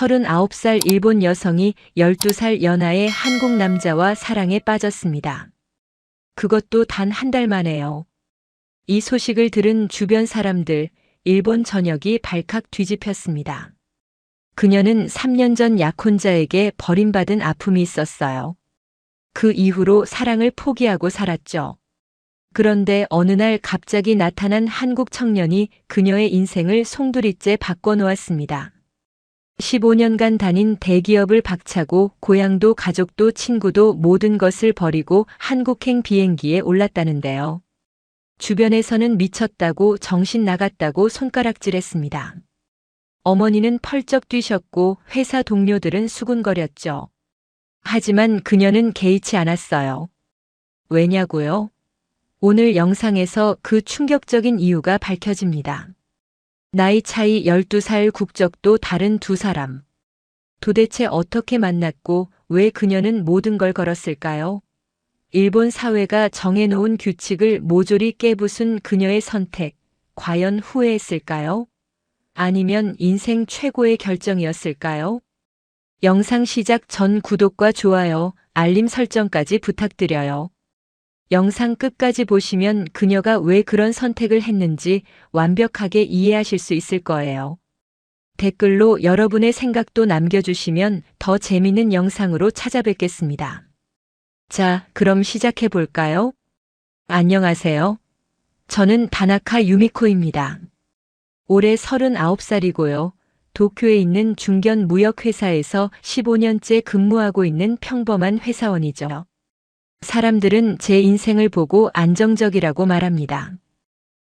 39살 일본 여성이 12살 연하의 한국 남자와 사랑에 빠졌습니다. 그것도 단 한 달 만에요. 이 소식을 들은 주변 사람들, 일본 전역이 발칵 뒤집혔습니다. 그녀는 3년 전 약혼자에게 버림받은 아픔이 있었어요. 그 이후로 사랑을 포기하고 살았죠. 그런데 어느 날 갑자기 나타난 한국 청년이 그녀의 인생을 송두리째 바꿔놓았습니다. 15년간 다닌 대기업을 박차고 고향도 가족도 친구도 모든 것을 버리고 한국행 비행기에 올랐다는데요. 주변에서는 미쳤다고 정신 나갔다고 손가락질했습니다. 어머니는 펄쩍 뛰셨고 회사 동료들은 수군거렸죠. 하지만 그녀는 개의치 않았어요. 왜냐고요? 오늘 영상에서 그 충격적인 이유가 밝혀집니다. 나이 차이 12살, 국적도 다른 두 사람. 도대체 어떻게 만났고 왜 그녀는 모든 걸 걸었을까요? 일본 사회가 정해놓은 규칙을 모조리 깨부순 그녀의 선택, 과연 후회했을까요? 아니면 인생 최고의 결정이었을까요? 영상 시작 전 구독과 좋아요, 알림 설정까지 부탁드려요. 영상 끝까지 보시면 그녀가 왜 그런 선택을 했는지 완벽하게 이해하실 수 있을 거예요. 댓글로 여러분의 생각도 남겨주시면 더 재밌는 영상으로 찾아뵙겠습니다. 자, 그럼 시작해 볼까요? 안녕하세요. 저는 다나카 유미코입니다. 올해 39살이고요. 도쿄에 있는 중견 무역회사에서 15년째 근무하고 있는 평범한 회사원이죠. 사람들은 제 인생을 보고 안정적이라고 말합니다.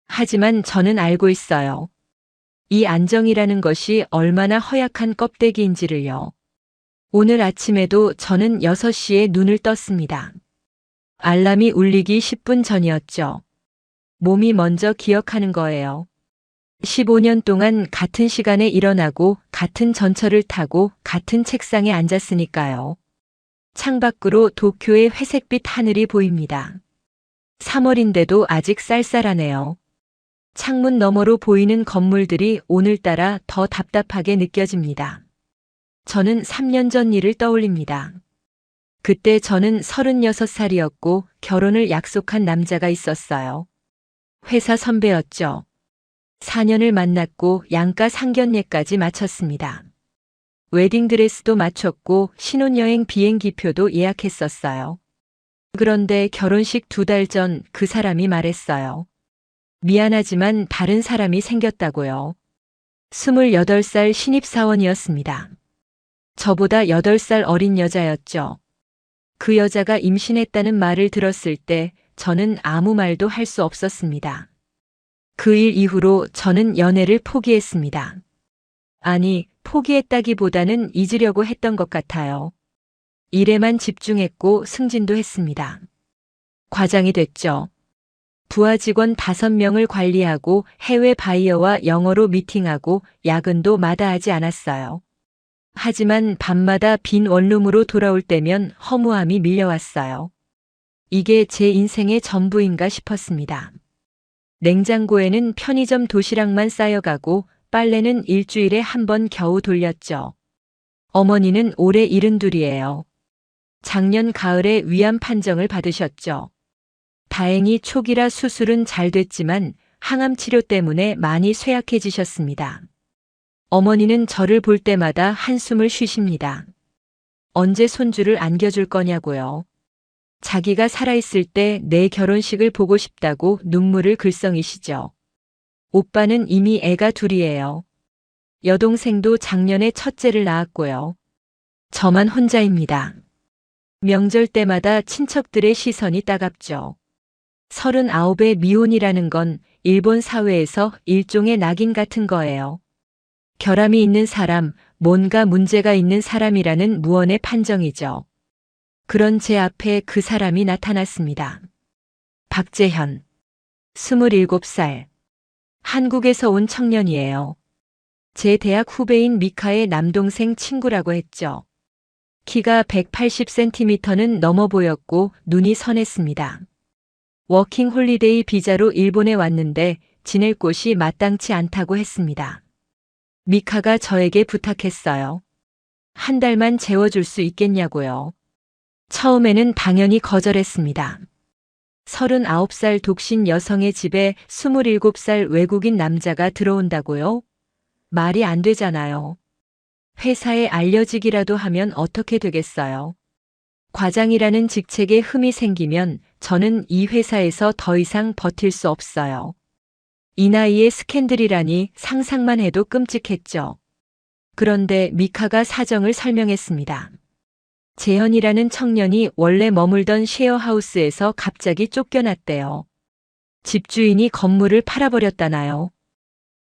하지만 저는 알고 있어요. 이 안정이라는 것이 얼마나 허약한 껍데기인지를요. 오늘 아침에도 저는 6시에 눈을 떴습니다. 알람이 울리기 10분 전이었죠. 몸이 먼저 기억하는 거예요. 15년 동안 같은 시간에 일어나고 같은 전철을 타고 같은 책상에 앉았으니까요. 창밖으로 도쿄의 회색빛 하늘이 보입니다. 3월인데도 아직 쌀쌀하네요. 창문 너머로 보이는 건물들이 오늘따라 더 답답하게 느껴집니다. 저는 3년 전 일을 떠올립니다. 그때 저는 36살이었고 결혼을 약속한 남자가 있었어요. 회사 선배였죠. 4년을 만났고 양가 상견례까지 마쳤습니다. 웨딩드레스도 맞췄고 신혼여행 비행기표도 예약했었어요. 그런데 결혼식 2달 전 그 사람이 말했어요. 미안하지만 다른 사람이 생겼다고요. 28살 신입사원이었습니다. 저보다 8살 어린 여자였죠. 그 여자가 임신했다는 말을 들었을 때 저는 아무 말도 할 수 없었습니다. 그 일 이후로 저는 연애를 포기했습니다. 아니, 포기했다기보다는 잊으려고 했던 것 같아요. 일에만 집중했고 승진도 했습니다. 과장이 됐죠. 부하 직원 5명을 관리하고 해외 바이어와 영어로 미팅하고 야근도 마다하지 않았어요. 하지만 밤마다 빈 원룸으로 돌아올 때면 허무함이 밀려왔어요. 이게 제 인생의 전부인가 싶었습니다. 냉장고에는 편의점 도시락만 쌓여가고 빨래는 일주일에 한 번 겨우 돌렸죠. 어머니는 올해 72이에요. 작년 가을에 위암 판정을 받으셨죠. 다행히 초기라 수술은 잘 됐지만 항암 치료 때문에 많이 쇠약해지셨습니다. 어머니는 저를 볼 때마다 한숨을 쉬십니다. 언제 손주를 안겨줄 거냐고요. 자기가 살아있을 때 내 결혼식을 보고 싶다고 눈물을 글썽이시죠. 오빠는 이미 애가 2이에요. 여동생도 작년에 첫째를 낳았고요. 저만 혼자입니다. 명절 때마다 친척들의 시선이 따갑죠. 39의 미혼이라는 건 일본 사회에서 일종의 낙인 같은 거예요. 결함이 있는 사람, 뭔가 문제가 있는 사람이라는 무언의 판정이죠. 그런 제 앞에 그 사람이 나타났습니다. 박재현, 27살. 한국에서 온 청년이에요. 제 대학 후배인 미카의 남동생 친구라고 했죠. 키가 180cm는 넘어 보였고 눈이 선했습니다. 워킹 홀리데이 비자로 일본에 왔는데 지낼 곳이 마땅치 않다고 했습니다. 미카가 저에게 부탁했어요. 한 달만 재워줄 수 있겠냐고요. 처음에는 당연히 거절했습니다. 39살 독신 여성의 집에 27살 외국인 남자가 들어온다고요? 말이 안 되잖아요. 회사에 알려지기라도 하면 어떻게 되겠어요? 과장이라는 직책에 흠이 생기면 저는 이 회사에서 더 이상 버틸 수 없어요. 이 나이에 스캔들이라니 상상만 해도 끔찍했죠. 그런데 미카가 사정을 설명했습니다. 재현이라는 청년이 원래 머물던 쉐어하우스에서 갑자기 쫓겨났대요. 집주인이 건물을 팔아버렸다나요.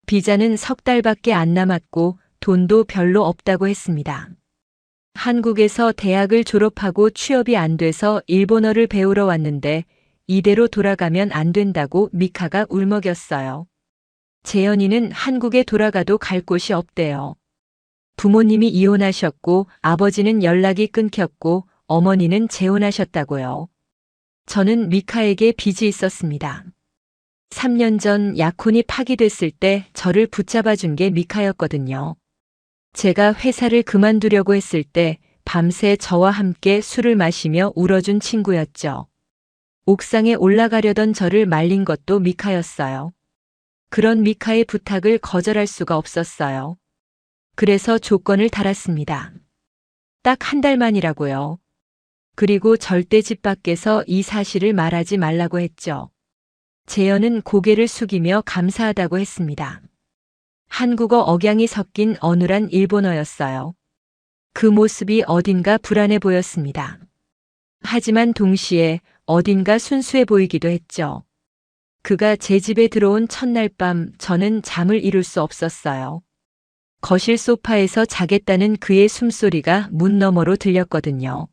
비자는 석 달밖에 안 남았고 돈도 별로 없다고 했습니다. 한국에서 대학을 졸업하고 취업이 안 돼서 일본어를 배우러 왔는데 이대로 돌아가면 안 된다고 미카가 울먹였어요. 재현이는 한국에 돌아가도 갈 곳이 없대요. 부모님이 이혼하셨고 아버지는 연락이 끊겼고 어머니는 재혼하셨다고요. 저는 미카에게 빚이 있었습니다. 3년 전 약혼이 파기됐을 때 저를 붙잡아 준 게 미카였거든요. 제가 회사를 그만두려고 했을 때 밤새 저와 함께 술을 마시며 울어준 친구였죠. 옥상에 올라가려던 저를 말린 것도 미카였어요. 그런 미카의 부탁을 거절할 수가 없었어요. 그래서 조건을 달았습니다. 딱 한 달만이라고요. 그리고 절대 집 밖에서 이 사실을 말하지 말라고 했죠. 재현은 고개를 숙이며 감사하다고 했습니다. 한국어 억양이 섞인 어눌한 일본어였어요. 그 모습이 어딘가 불안해 보였습니다. 하지만 동시에 어딘가 순수해 보이기도 했죠. 그가 제 집에 들어온 첫날 밤 저는 잠을 이룰 수 없었어요. 거실 소파에서 자겠다는 그의 숨소리가 문 너머로 들렸거든요.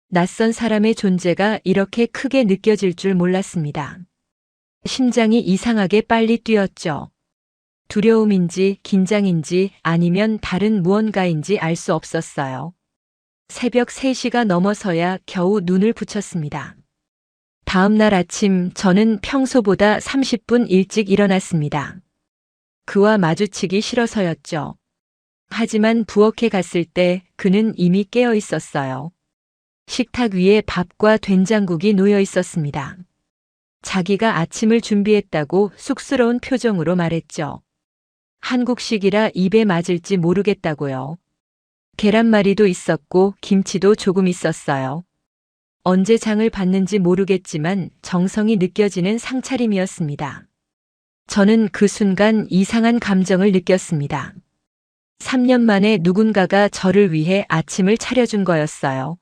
낯선 사람의 존재가 이렇게 크게 느껴질 줄 몰랐습니다. 심장이 이상하게 빨리 뛰었죠. 두려움인지 긴장인지 아니면 다른 무언가인지 알 수 없었어요. 새벽 3시가 넘어서야 겨우 눈을 붙였습니다. 다음 날 아침 저는 평소보다 30분 일찍 일어났습니다. 그와 마주치기 싫어서였죠. 하지만 부엌에 갔을 때 그는 이미 깨어 있었어요. 식탁 위에 밥과 된장국이 놓여 있었습니다. 자기가 아침을 준비했다고 쑥스러운 표정으로 말했죠. 한국식이라 입에 맞을지 모르겠다고요. 계란말이도 있었고 김치도 조금 있었어요. 언제 장을 봤는지 모르겠지만 정성이 느껴지는 상차림이었습니다. 저는 그 순간 이상한 감정을 느꼈습니다. 3년 만에 누군가가 저를 위해 아침을 차려준 거였어요.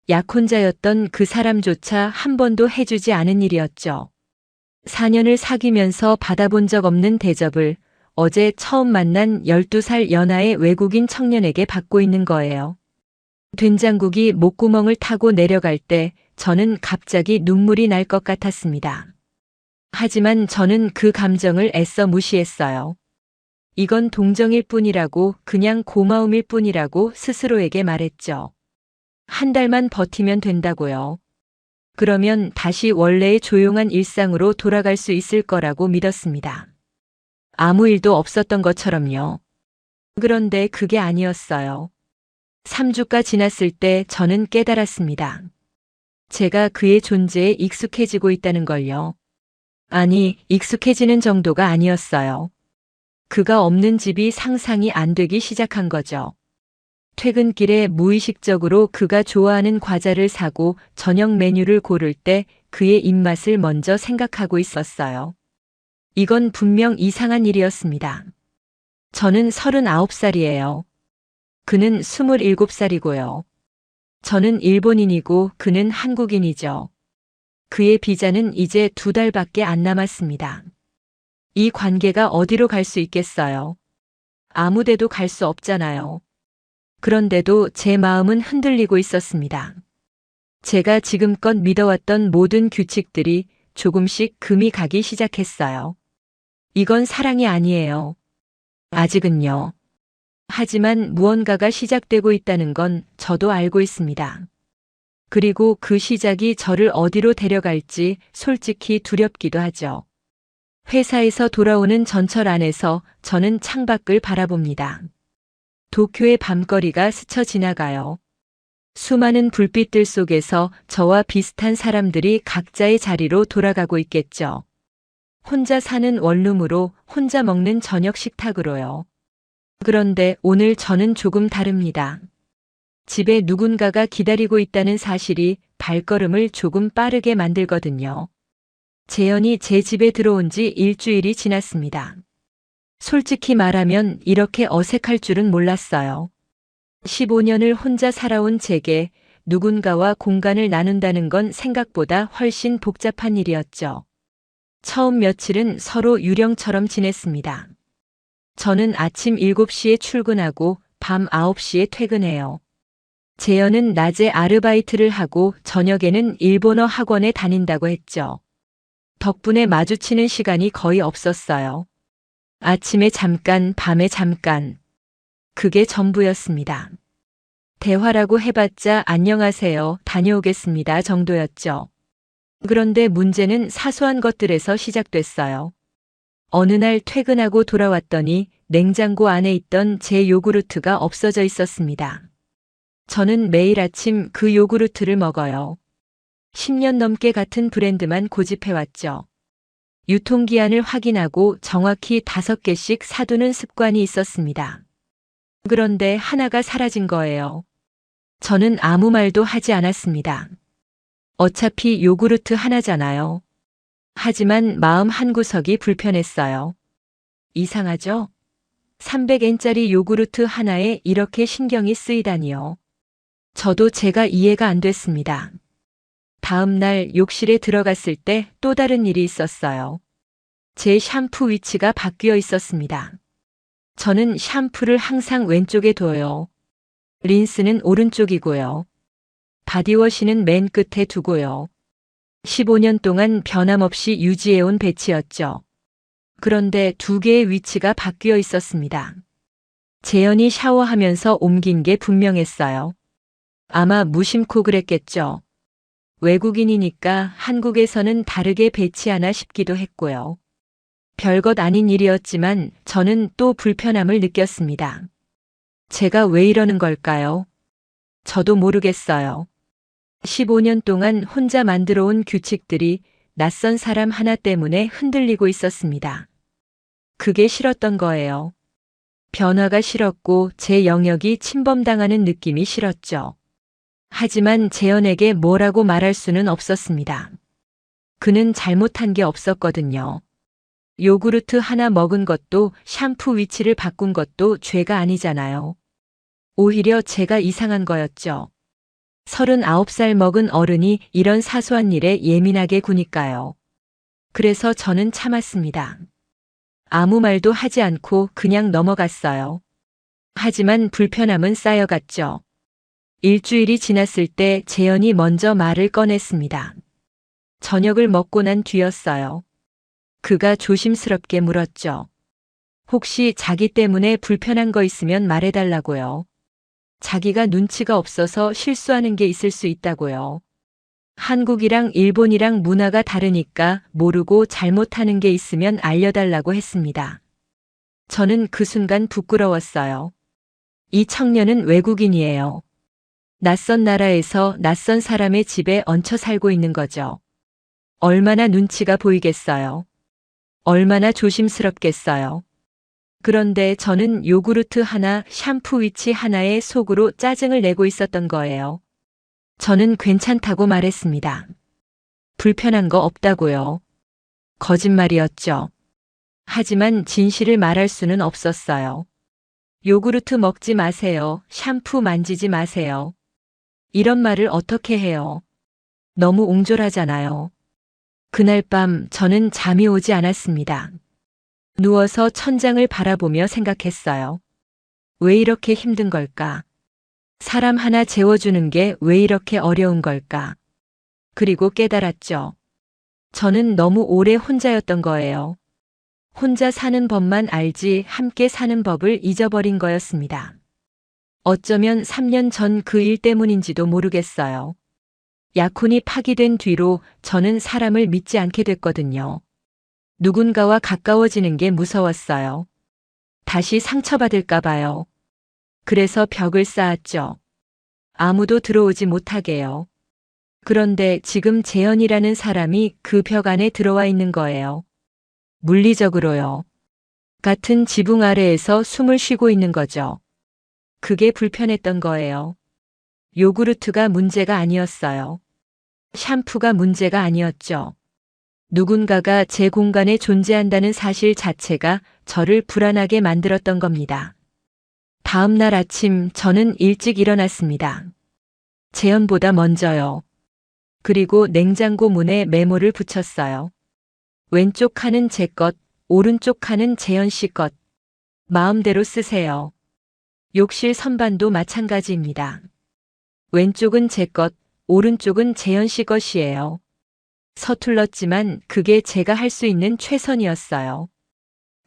약혼자였던 그 사람조차 한 번도 해주지 않은 일이었죠. 4년을 사귀면서 받아본 적 없는 대접을 어제 처음 만난 12살 연하의 외국인 청년에게 받고 있는 거예요. 된장국이 목구멍을 타고 내려갈 때 저는 갑자기 눈물이 날 것 같았습니다. 하지만 저는 그 감정을 애써 무시했어요. 이건 동정일 뿐이라고, 그냥 고마움일 뿐이라고 스스로에게 말했죠. 한 달만 버티면 된다고요. 그러면 다시 원래의 조용한 일상으로 돌아갈 수 있을 거라고 믿었습니다. 아무 일도 없었던 것처럼요. 그런데 그게 아니었어요. 3주가 지났을 때 저는 깨달았습니다. 제가 그의 존재에 익숙해지고 있다는 걸요. 아니, 익숙해지는 정도가 아니었어요. 그가 없는 집이 상상이 안 되기 시작한 거죠. 퇴근길에 무의식적으로 그가 좋아하는 과자를 사고 저녁 메뉴를 고를 때 그의 입맛을 먼저 생각하고 있었어요. 이건 분명 이상한 일이었습니다. 저는 39살이에요. 그는 27살이고요. 저는 일본인이고 그는 한국인이죠. 그의 비자는 이제 2달밖에 안 남았습니다. 이 관계가 어디로 갈 수 있겠어요? 아무 데도 갈 수 없잖아요. 그런데도 제 마음은 흔들리고 있었습니다. 제가 지금껏 믿어왔던 모든 규칙들이 조금씩 금이 가기 시작했어요. 이건 사랑이 아니에요. 아직은요. 하지만 무언가가 시작되고 있다는 건 저도 알고 있습니다. 그리고 그 시작이 저를 어디로 데려갈지 솔직히 두렵기도 하죠. 회사에서 돌아오는 전철 안에서 저는 창밖을 바라봅니다. 도쿄의 밤거리가 스쳐 지나가요. 수많은 불빛들 속에서 저와 비슷한 사람들이 각자의 자리로 돌아가고 있겠죠. 혼자 사는 원룸으로, 혼자 먹는 저녁 식탁으로요. 그런데 오늘 저는 조금 다릅니다. 집에 누군가가 기다리고 있다는 사실이 발걸음을 조금 빠르게 만들거든요. 재현이 제 집에 들어온 지 일주일이 지났습니다. 솔직히 말하면 이렇게 어색할 줄은 몰랐어요. 15년을 혼자 살아온 제게 누군가와 공간을 나눈다는 건 생각보다 훨씬 복잡한 일이었죠. 처음 며칠은 서로 유령처럼 지냈습니다. 저는 아침 7시에 출근하고 밤 9시에 퇴근해요. 재현은 낮에 아르바이트를 하고 저녁에는 일본어 학원에 다닌다고 했죠. 덕분에 마주치는 시간이 거의 없었어요. 아침에 잠깐, 밤에 잠깐. 그게 전부였습니다. 대화라고 해봤자 안녕하세요, 다녀오겠습니다 정도였죠. 그런데 문제는 사소한 것들에서 시작됐어요. 어느 날 퇴근하고 돌아왔더니 냉장고 안에 있던 제 요구르트가 없어져 있었습니다. 저는 매일 아침 그 요구르트를 먹어요. 10년 넘게 같은 브랜드만 고집해왔죠. 유통기한을 확인하고 정확히 5개씩 사두는 습관이 있었습니다. 그런데 하나가 사라진 거예요. 저는 아무 말도 하지 않았습니다. 어차피 요구르트 하나잖아요. 하지만 마음 한구석이 불편했어요. 이상하죠? 300엔짜리 요구르트 하나에 이렇게 신경이 쓰이다니요. 저도 제가 이해가 안 됐습니다. 다음 날 욕실에 들어갔을 때 또 다른 일이 있었어요. 제 샴푸 위치가 바뀌어 있었습니다. 저는 샴푸를 항상 왼쪽에 둬요. 린스는 오른쪽이고요. 바디워시는 맨 끝에 두고요. 15년 동안 변함없이 유지해온 배치였죠. 그런데 두 개의 위치가 바뀌어 있었습니다. 재현이 샤워하면서 옮긴 게 분명했어요. 아마 무심코 그랬겠죠. 외국인이니까 한국에서는 다르게 배치하나 싶기도 했고요. 별것 아닌 일이었지만 저는 또 불편함을 느꼈습니다. 제가 왜 이러는 걸까요? 저도 모르겠어요. 15년 동안 혼자 만들어 온 규칙들이 낯선 사람 하나 때문에 흔들리고 있었습니다. 그게 싫었던 거예요. 변화가 싫었고 제 영역이 침범당하는 느낌이 싫었죠. 하지만 재현에게 뭐라고 말할 수는 없었습니다. 그는 잘못한 게 없었거든요. 요구르트 하나 먹은 것도 샴푸 위치를 바꾼 것도 죄가 아니잖아요. 오히려 제가 이상한 거였죠. 39살 먹은 어른이 이런 사소한 일에 예민하게 구니까요. 그래서 저는 참았습니다. 아무 말도 하지 않고 그냥 넘어갔어요. 하지만 불편함은 쌓여갔죠. 일주일이 지났을 때 재현이 먼저 말을 꺼냈습니다. 저녁을 먹고 난 뒤였어요. 그가 조심스럽게 물었죠. 혹시 자기 때문에 불편한 거 있으면 말해달라고요. 자기가 눈치가 없어서 실수하는 게 있을 수 있다고요. 한국이랑 일본이랑 문화가 다르니까 모르고 잘못하는 게 있으면 알려달라고 했습니다. 저는 그 순간 부끄러웠어요. 이 청년은 외국인이에요. 낯선 나라에서 낯선 사람의 집에 얹혀 살고 있는 거죠. 얼마나 눈치가 보이겠어요. 얼마나 조심스럽겠어요. 그런데 저는 요구르트 하나, 샴푸 위치 하나에 속으로 짜증을 내고 있었던 거예요. 저는 괜찮다고 말했습니다. 불편한 거 없다고요. 거짓말이었죠. 하지만 진실을 말할 수는 없었어요. 요구르트 먹지 마세요. 샴푸 만지지 마세요. 이런 말을 어떻게 해요? 너무 옹졸하잖아요. 그날 밤 저는 잠이 오지 않았습니다. 누워서 천장을 바라보며 생각했어요. 왜 이렇게 힘든 걸까? 사람 하나 재워주는 게 왜 이렇게 어려운 걸까? 그리고 깨달았죠. 저는 너무 오래 혼자였던 거예요. 혼자 사는 법만 알지 함께 사는 법을 잊어버린 거였습니다. 어쩌면 3년 전 그 일 때문인지도 모르겠어요. 약혼이 파기된 뒤로 저는 사람을 믿지 않게 됐거든요. 누군가와 가까워지는 게 무서웠어요. 다시 상처받을까 봐요. 그래서 벽을 쌓았죠. 아무도 들어오지 못하게요. 그런데 지금 재현이라는 사람이 그 벽 안에 들어와 있는 거예요. 물리적으로요. 같은 지붕 아래에서 숨을 쉬고 있는 거죠. 그게 불편했던 거예요. 요구르트가 문제가 아니었어요. 샴푸가 문제가 아니었죠. 누군가가 제 공간에 존재한다는 사실 자체가 저를 불안하게 만들었던 겁니다. 다음 날 아침 저는 일찍 일어났습니다. 재현보다 먼저요. 그리고 냉장고 문에 메모를 붙였어요. 왼쪽 칸은 제 것, 오른쪽 칸은 재현 씨 것. 마음대로 쓰세요. 욕실 선반도 마찬가지입니다. 왼쪽은 제 것, 오른쪽은 재현 씨 것이에요. 서툴렀지만 그게 제가 할 수 있는 최선이었어요.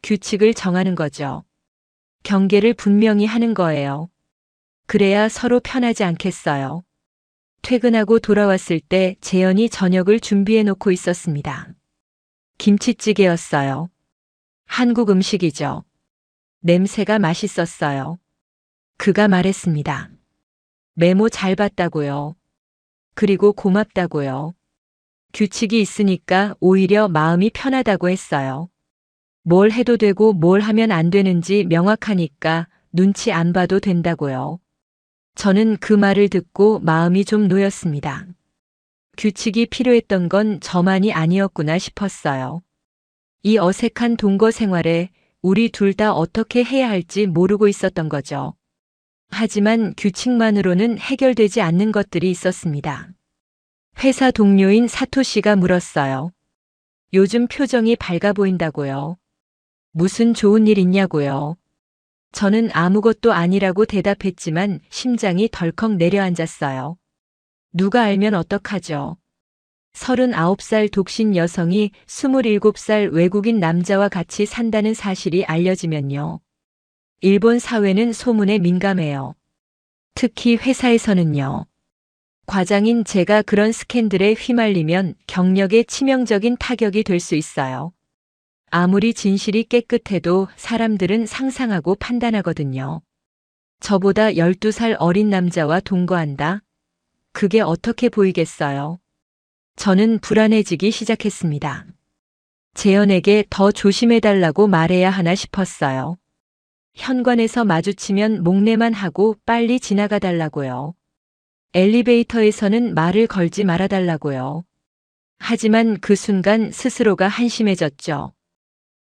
규칙을 정하는 거죠. 경계를 분명히 하는 거예요. 그래야 서로 편하지 않겠어요. 퇴근하고 돌아왔을 때 재현이 저녁을 준비해 놓고 있었습니다. 김치찌개였어요. 한국 음식이죠. 냄새가 맛있었어요. 그가 말했습니다. 메모 잘 봤다고요. 그리고 고맙다고요. 규칙이 있으니까 오히려 마음이 편하다고 했어요. 뭘 해도 되고 뭘 하면 안 되는지 명확하니까 눈치 안 봐도 된다고요. 저는 그 말을 듣고 마음이 좀 놓였습니다. 규칙이 필요했던 건 저만이 아니었구나 싶었어요. 이 어색한 동거 생활에 우리 둘 다 어떻게 해야 할지 모르고 있었던 거죠. 하지만 규칙만으로는 해결되지 않는 것들이 있었습니다. 회사 동료인 사토 씨가 물었어요. 요즘 표정이 밝아 보인다고요. 무슨 좋은 일 있냐고요. 저는 아무것도 아니라고 대답했지만 심장이 덜컥 내려앉았어요. 누가 알면 어떡하죠? 39살 독신 여성이 27살 외국인 남자와 같이 산다는 사실이 알려지면요. 일본 사회는 소문에 민감해요. 특히 회사에서는요. 과장인 제가 그런 스캔들에 휘말리면 경력에 치명적인 타격이 될 수 있어요. 아무리 진실이 깨끗해도 사람들은 상상하고 판단하거든요. 저보다 12살 어린 남자와 동거한다? 그게 어떻게 보이겠어요? 저는 불안해지기 시작했습니다. 재현에게 더 조심해달라고 말해야 하나 싶었어요. 현관에서 마주치면 목례만 하고 빨리 지나가달라고요. 엘리베이터에서는 말을 걸지 말아달라고요. 하지만 그 순간 스스로가 한심해졌죠.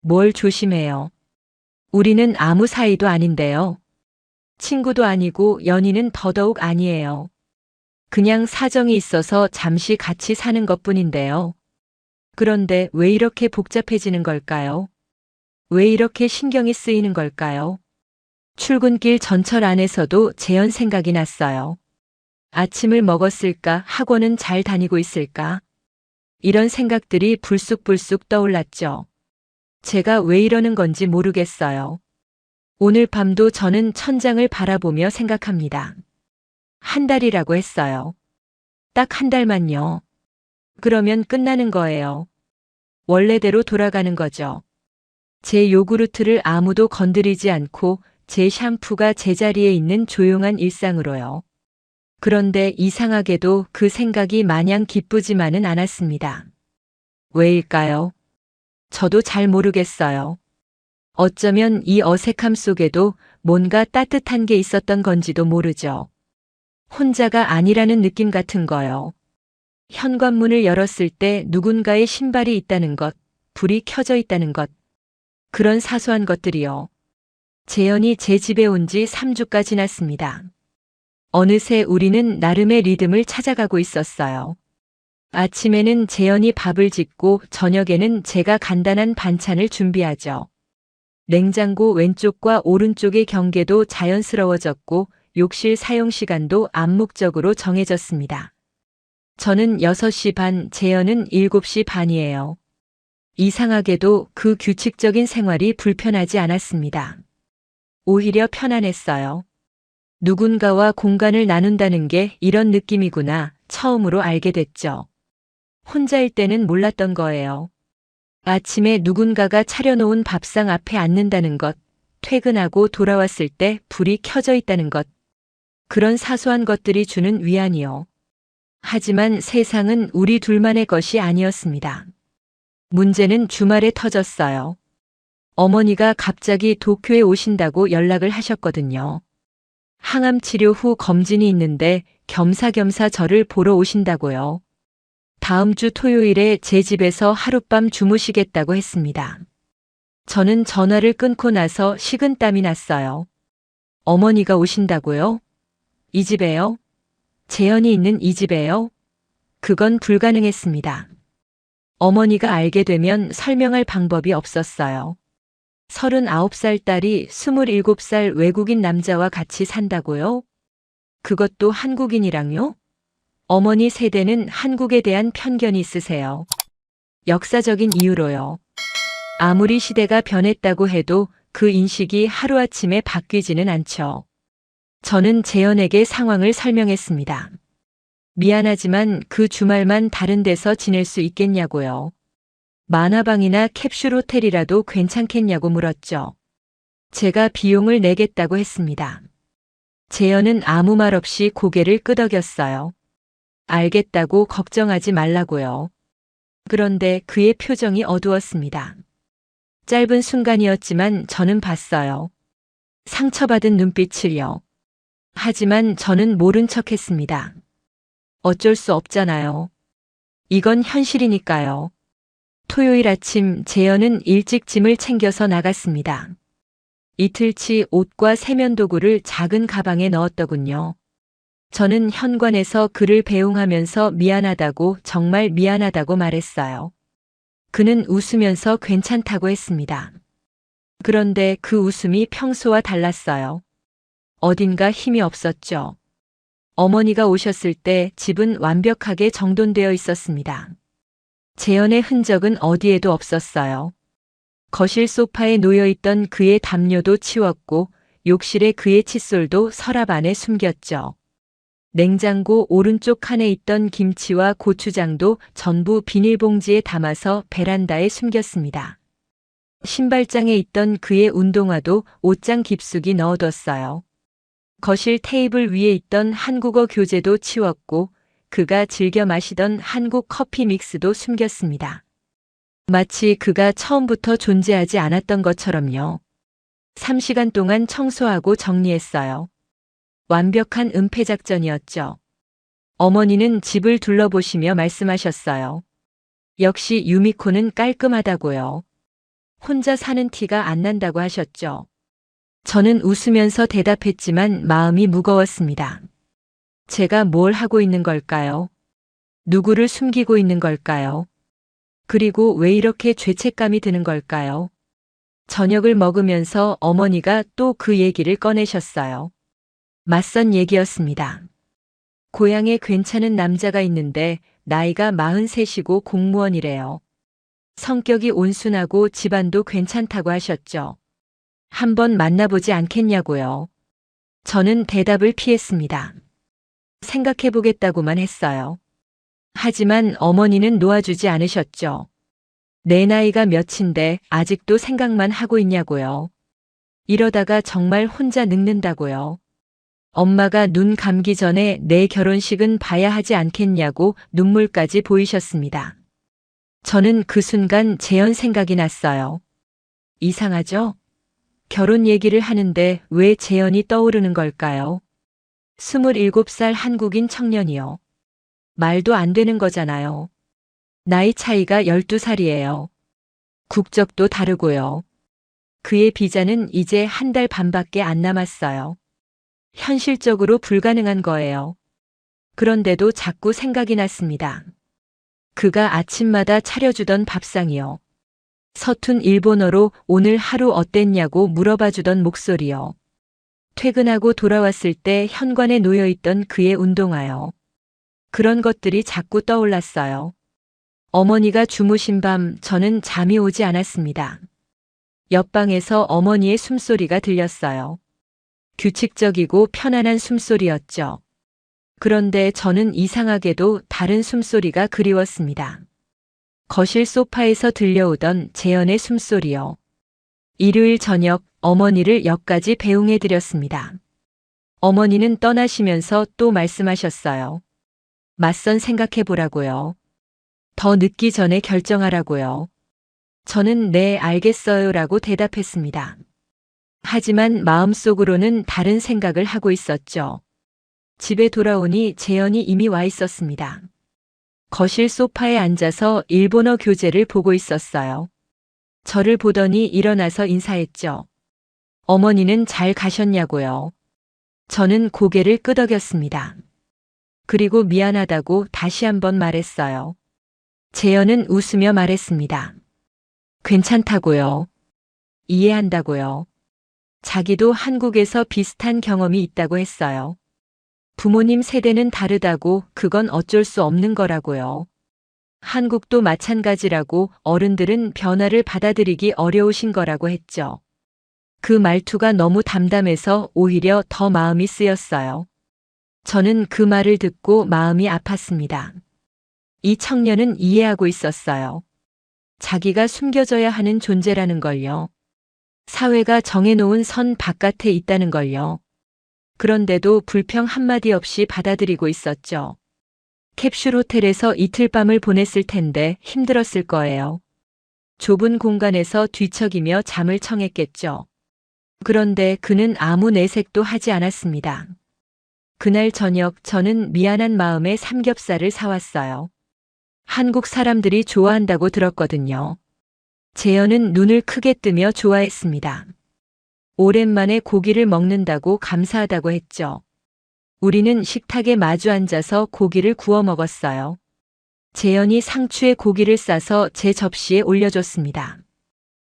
뭘 조심해요. 우리는 아무 사이도 아닌데요. 친구도 아니고 연인은 더더욱 아니에요. 그냥 사정이 있어서 잠시 같이 사는 것뿐인데요. 그런데 왜 이렇게 복잡해지는 걸까요? 왜 이렇게 신경이 쓰이는 걸까요? 출근길 전철 안에서도 재현 생각이 났어요. 아침을 먹었을까? 학원은 잘 다니고 있을까? 이런 생각들이 불쑥불쑥 떠올랐죠. 제가 왜 이러는 건지 모르겠어요. 오늘 밤도 저는 천장을 바라보며 생각합니다. 한 달이라고 했어요. 딱 한 달만요. 그러면 끝나는 거예요. 원래대로 돌아가는 거죠. 제 요구르트를 아무도 건드리지 않고 제 샴푸가 제자리에 있는 조용한 일상으로요. 그런데 이상하게도 그 생각이 마냥 기쁘지만은 않았습니다. 왜일까요? 저도 잘 모르겠어요. 어쩌면 이 어색함 속에도 뭔가 따뜻한 게 있었던 건지도 모르죠. 혼자가 아니라는 느낌 같은 거요. 현관문을 열었을 때 누군가의 신발이 있다는 것, 불이 켜져 있다는 것, 그런 사소한 것들이요. 재현이 제 집에 온 지 3주가 지났습니다. 어느새 우리는 나름의 리듬을 찾아가고 있었어요. 아침에는 재현이 밥을 짓고 저녁에는 제가 간단한 반찬을 준비하죠. 냉장고 왼쪽과 오른쪽의 경계도 자연스러워졌고 욕실 사용 시간도 암묵적으로 정해졌습니다. 저는 6시 반, 재현은 7시 반이에요. 이상하게도 그 규칙적인 생활이 불편하지 않았습니다. 오히려 편안했어요. 누군가와 공간을 나눈다는 게 이런 느낌이구나 처음으로 알게 됐죠. 혼자일 때는 몰랐던 거예요. 아침에 누군가가 차려놓은 밥상 앞에 앉는다는 것, 퇴근하고 돌아왔을 때 불이 켜져 있다는 것. 그런 사소한 것들이 주는 위안이요. 하지만 세상은 우리 둘만의 것이 아니었습니다. 문제는 주말에 터졌어요. 어머니가 갑자기 도쿄에 오신다고 연락을 하셨거든요. 항암 치료 후 검진이 있는데 겸사겸사 저를 보러 오신다고요. 다음 주 토요일에 제 집에서 하룻밤 주무시겠다고 했습니다. 저는 전화를 끊고 나서 식은땀이 났어요. 어머니가 오신다고요? 이 집에요? 재현이 있는 이 집에요? 그건 불가능했습니다. 어머니가 알게 되면 설명할 방법이 없었어요. 39살 딸이 27살 외국인 남자와 같이 산다고요? 그것도 한국인이랑요? 어머니 세대는 한국에 대한 편견이 있으세요. 역사적인 이유로요. 아무리 시대가 변했다고 해도 그 인식이 하루아침에 바뀌지는 않죠. 저는 재현에게 상황을 설명했습니다. 미안하지만 그 주말만 다른 데서 지낼 수 있겠냐고요. 만화방이나 캡슐 호텔이라도 괜찮겠냐고 물었죠. 제가 비용을 내겠다고 했습니다. 재현은 아무 말 없이 고개를 끄덕였어요. 알겠다고 걱정하지 말라고요. 그런데 그의 표정이 어두웠습니다. 짧은 순간이었지만 저는 봤어요. 상처받은 눈빛을요. 하지만 저는 모른 척 했습니다. 어쩔 수 없잖아요. 이건 현실이니까요. 토요일 아침 재현은 일찍 짐을 챙겨서 나갔습니다. 이틀치 옷과 세면도구를 작은 가방에 넣었더군요. 저는 현관에서 그를 배웅하면서 미안하다고, 정말 미안하다고 말했어요. 그는 웃으면서 괜찮다고 했습니다. 그런데 그 웃음이 평소와 달랐어요. 어딘가 힘이 없었죠. 어머니가 오셨을 때 집은 완벽하게 정돈되어 있었습니다. 재현의 흔적은 어디에도 없었어요. 거실 소파에 놓여있던 그의 담요도 치웠고 욕실에 그의 칫솔도 서랍 안에 숨겼죠. 냉장고 오른쪽 칸에 있던 김치와 고추장도 전부 비닐봉지에 담아서 베란다에 숨겼습니다. 신발장에 있던 그의 운동화도 옷장 깊숙이 넣어뒀어요. 거실 테이블 위에 있던 한국어 교재도 치웠고 그가 즐겨 마시던 한국 커피 믹스도 숨겼습니다. 마치 그가 처음부터 존재하지 않았던 것처럼요. 3시간 동안 청소하고 정리했어요. 완벽한 은폐 작전이었죠. 어머니는 집을 둘러보시며 말씀하셨어요. 역시 유미코는 깔끔하다고요. 혼자 사는 티가 안 난다고 하셨죠. 저는 웃으면서 대답했지만 마음이 무거웠습니다. 제가 뭘 하고 있는 걸까요? 누구를 숨기고 있는 걸까요? 그리고 왜 이렇게 죄책감이 드는 걸까요? 저녁을 먹으면서 어머니가 또 그 얘기를 꺼내셨어요. 맞선 얘기였습니다. 고향에 괜찮은 남자가 있는데 나이가 43이고 공무원이래요. 성격이 온순하고 집안도 괜찮다고 하셨죠. 한번 만나보지 않겠냐고요. 저는 대답을 피했습니다. 생각해보겠다고만 했어요. 하지만 어머니는 놓아주지 않으셨죠. 내 나이가 몇인데 아직도 생각만 하고 있냐고요. 이러다가 정말 혼자 늙는다고요. 엄마가 눈 감기 전에 내 결혼식은 봐야 하지 않겠냐고 눈물까지 보이셨습니다. 저는 그 순간 재현 생각이 났어요. 이상하죠? 결혼 얘기를 하는데 왜 재현이 떠오르는 걸까요? 27살 한국인 청년이요. 말도 안 되는 거잖아요. 나이 차이가 12살이에요. 국적도 다르고요. 그의 비자는 이제 한 달 반밖에 안 남았어요. 현실적으로 불가능한 거예요. 그런데도 자꾸 생각이 났습니다. 그가 아침마다 차려주던 밥상이요. 서툰 일본어로 오늘 하루 어땠냐고 물어봐 주던 목소리요. 퇴근하고 돌아왔을 때 현관에 놓여있던 그의 운동화요. 그런 것들이 자꾸 떠올랐어요. 어머니가 주무신 밤 저는 잠이 오지 않았습니다. 옆방에서 어머니의 숨소리가 들렸어요. 규칙적이고 편안한 숨소리였죠. 그런데 저는 이상하게도 다른 숨소리가 그리웠습니다. 거실 소파에서 들려오던 재현의 숨소리요. 일요일 저녁 어머니를 역까지 배웅해 드렸습니다. 어머니는 떠나시면서 또 말씀하셨어요. 맞선 생각해 보라고요. 더 늦기 전에 결정하라고요. 저는 네, 알겠어요 라고 대답했습니다. 하지만 마음속으로는 다른 생각을 하고 있었죠. 집에 돌아오니 재현이 이미 와 있었습니다. 거실 소파에 앉아서 일본어 교재를 보고 있었어요. 저를 보더니 일어나서 인사했죠. 어머니는 잘 가셨냐고요. 저는 고개를 끄덕였습니다. 그리고 미안하다고 다시 한번 말했어요. 재현은 웃으며 말했습니다. 괜찮다고요. 이해한다고요. 자기도 한국에서 비슷한 경험이 있다고 했어요. 부모님 세대는 다르다고 그건 어쩔 수 없는 거라고요. 한국도 마찬가지라고 어른들은 변화를 받아들이기 어려우신 거라고 했죠. 그 말투가 너무 담담해서 오히려 더 마음이 쓰였어요. 저는 그 말을 듣고 마음이 아팠습니다. 이 청년은 이해하고 있었어요. 자기가 숨겨져야 하는 존재라는 걸요. 사회가 정해놓은 선 바깥에 있다는 걸요. 그런데도 불평 한마디 없이 받아들이고 있었죠. 캡슐 호텔에서 이틀 밤을 보냈을 텐데 힘들었을 거예요. 좁은 공간에서 뒤척이며 잠을 청했겠죠. 그런데 그는 아무 내색도 하지 않았습니다. 그날 저녁 저는 미안한 마음에 삼겹살을 사왔어요. 한국 사람들이 좋아한다고 들었거든요. 재현은 눈을 크게 뜨며 좋아했습니다. 오랜만에 고기를 먹는다고 감사하다고 했죠. 우리는 식탁에 마주 앉아서 고기를 구워 먹었어요. 재현이 상추에 고기를 싸서 제 접시에 올려줬습니다.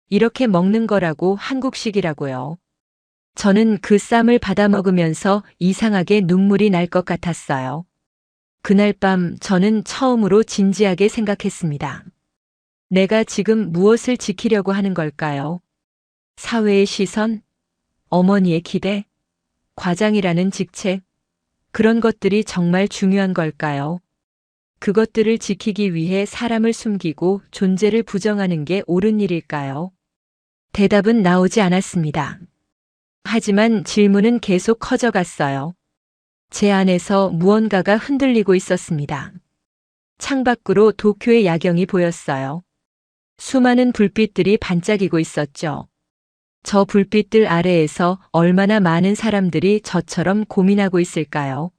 이렇게 먹는 거라고 한국식이라고요. 저는 그 쌈을 받아 먹으면서 이상하게 눈물이 날 것 같았어요. 그날 밤 저는 처음으로 진지하게 생각했습니다. 내가 지금 무엇을 지키려고 하는 걸까요? 사회의 시선? 어머니의 기대? 과장이라는 직책? 그런 것들이 정말 중요한 걸까요? 그것들을 지키기 위해 사람을 숨기고 존재를 부정하는 게 옳은 일일까요? 대답은 나오지 않았습니다. 하지만 질문은 계속 커져갔어요. 제 안에서 무언가가 흔들리고 있었습니다. 창밖으로 도쿄의 야경이 보였어요. 수많은 불빛들이 반짝이고 있었죠. 저 불빛들 아래에서 얼마나 많은 사람들이 저처럼 고민하고 있을까요?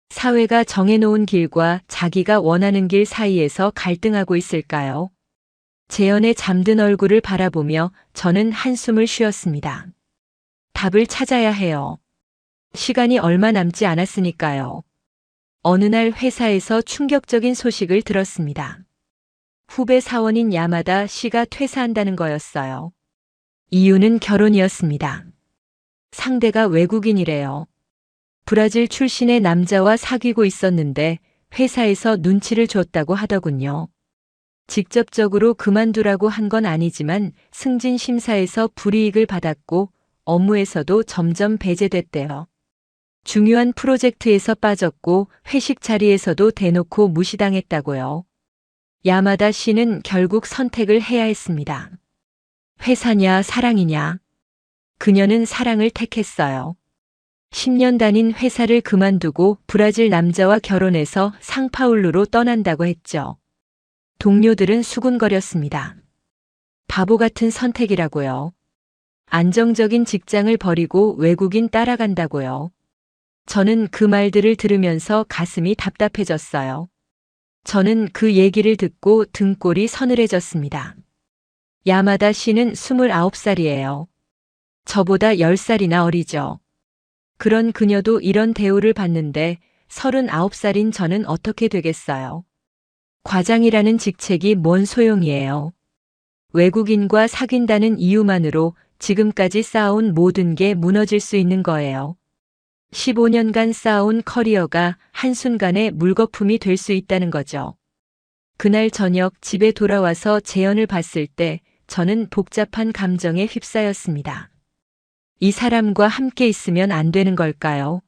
사회가 정해놓은 길과 자기가 원하는 길 사이에서 갈등하고 있을까요? 재현의 잠든 얼굴을 바라보며 저는 한숨을 쉬었습니다. 답을 찾아야 해요. 시간이 얼마 남지 않았으니까요. 어느 날 회사에서 충격적인 소식을 들었습니다. 후배 사원인 야마다 씨가 퇴사한다는 거였어요. 이유는 결혼이었습니다. 상대가 외국인이래요. 브라질 출신의 남자와 사귀고 있었는데 회사에서 눈치를 줬다고 하더군요. 직접적으로 그만두라고 한 건 아니지만 승진 심사에서 불이익을 받았고 업무에서도 점점 배제됐대요. 중요한 프로젝트에서 빠졌고 회식 자리에서도 대놓고 무시당했다고요. 야마다 씨는 결국 선택을 해야 했습니다. 회사냐 사랑이냐. 그녀는 사랑을 택했어요. 10년 다닌 회사를 그만두고 브라질 남자와 결혼해서 상파울루로 떠난다고 했죠. 동료들은 수군거렸습니다. 바보 같은 선택이라고요. 안정적인 직장을 버리고 외국인 따라간다고요. 저는 그 말들을 들으면서 가슴이 답답해졌어요. 저는 그 얘기를 듣고 등골이 서늘해졌습니다. 야마다 씨는 29살이에요. 저보다 10살이나 어리죠. 그런 그녀도 이런 대우를 받는데 39살인 저는 어떻게 되겠어요? 과장이라는 직책이 뭔 소용이에요? 외국인과 사귄다는 이유만으로 지금까지 쌓아온 모든 게 무너질 수 있는 거예요. 15년간 쌓아온 커리어가 한순간에 물거품이 될 수 있다는 거죠. 그날 저녁 집에 돌아와서 재현을 봤을 때 저는 복잡한 감정에 휩싸였습니다. 이 사람과 함께 있으면 안 되는 걸까요?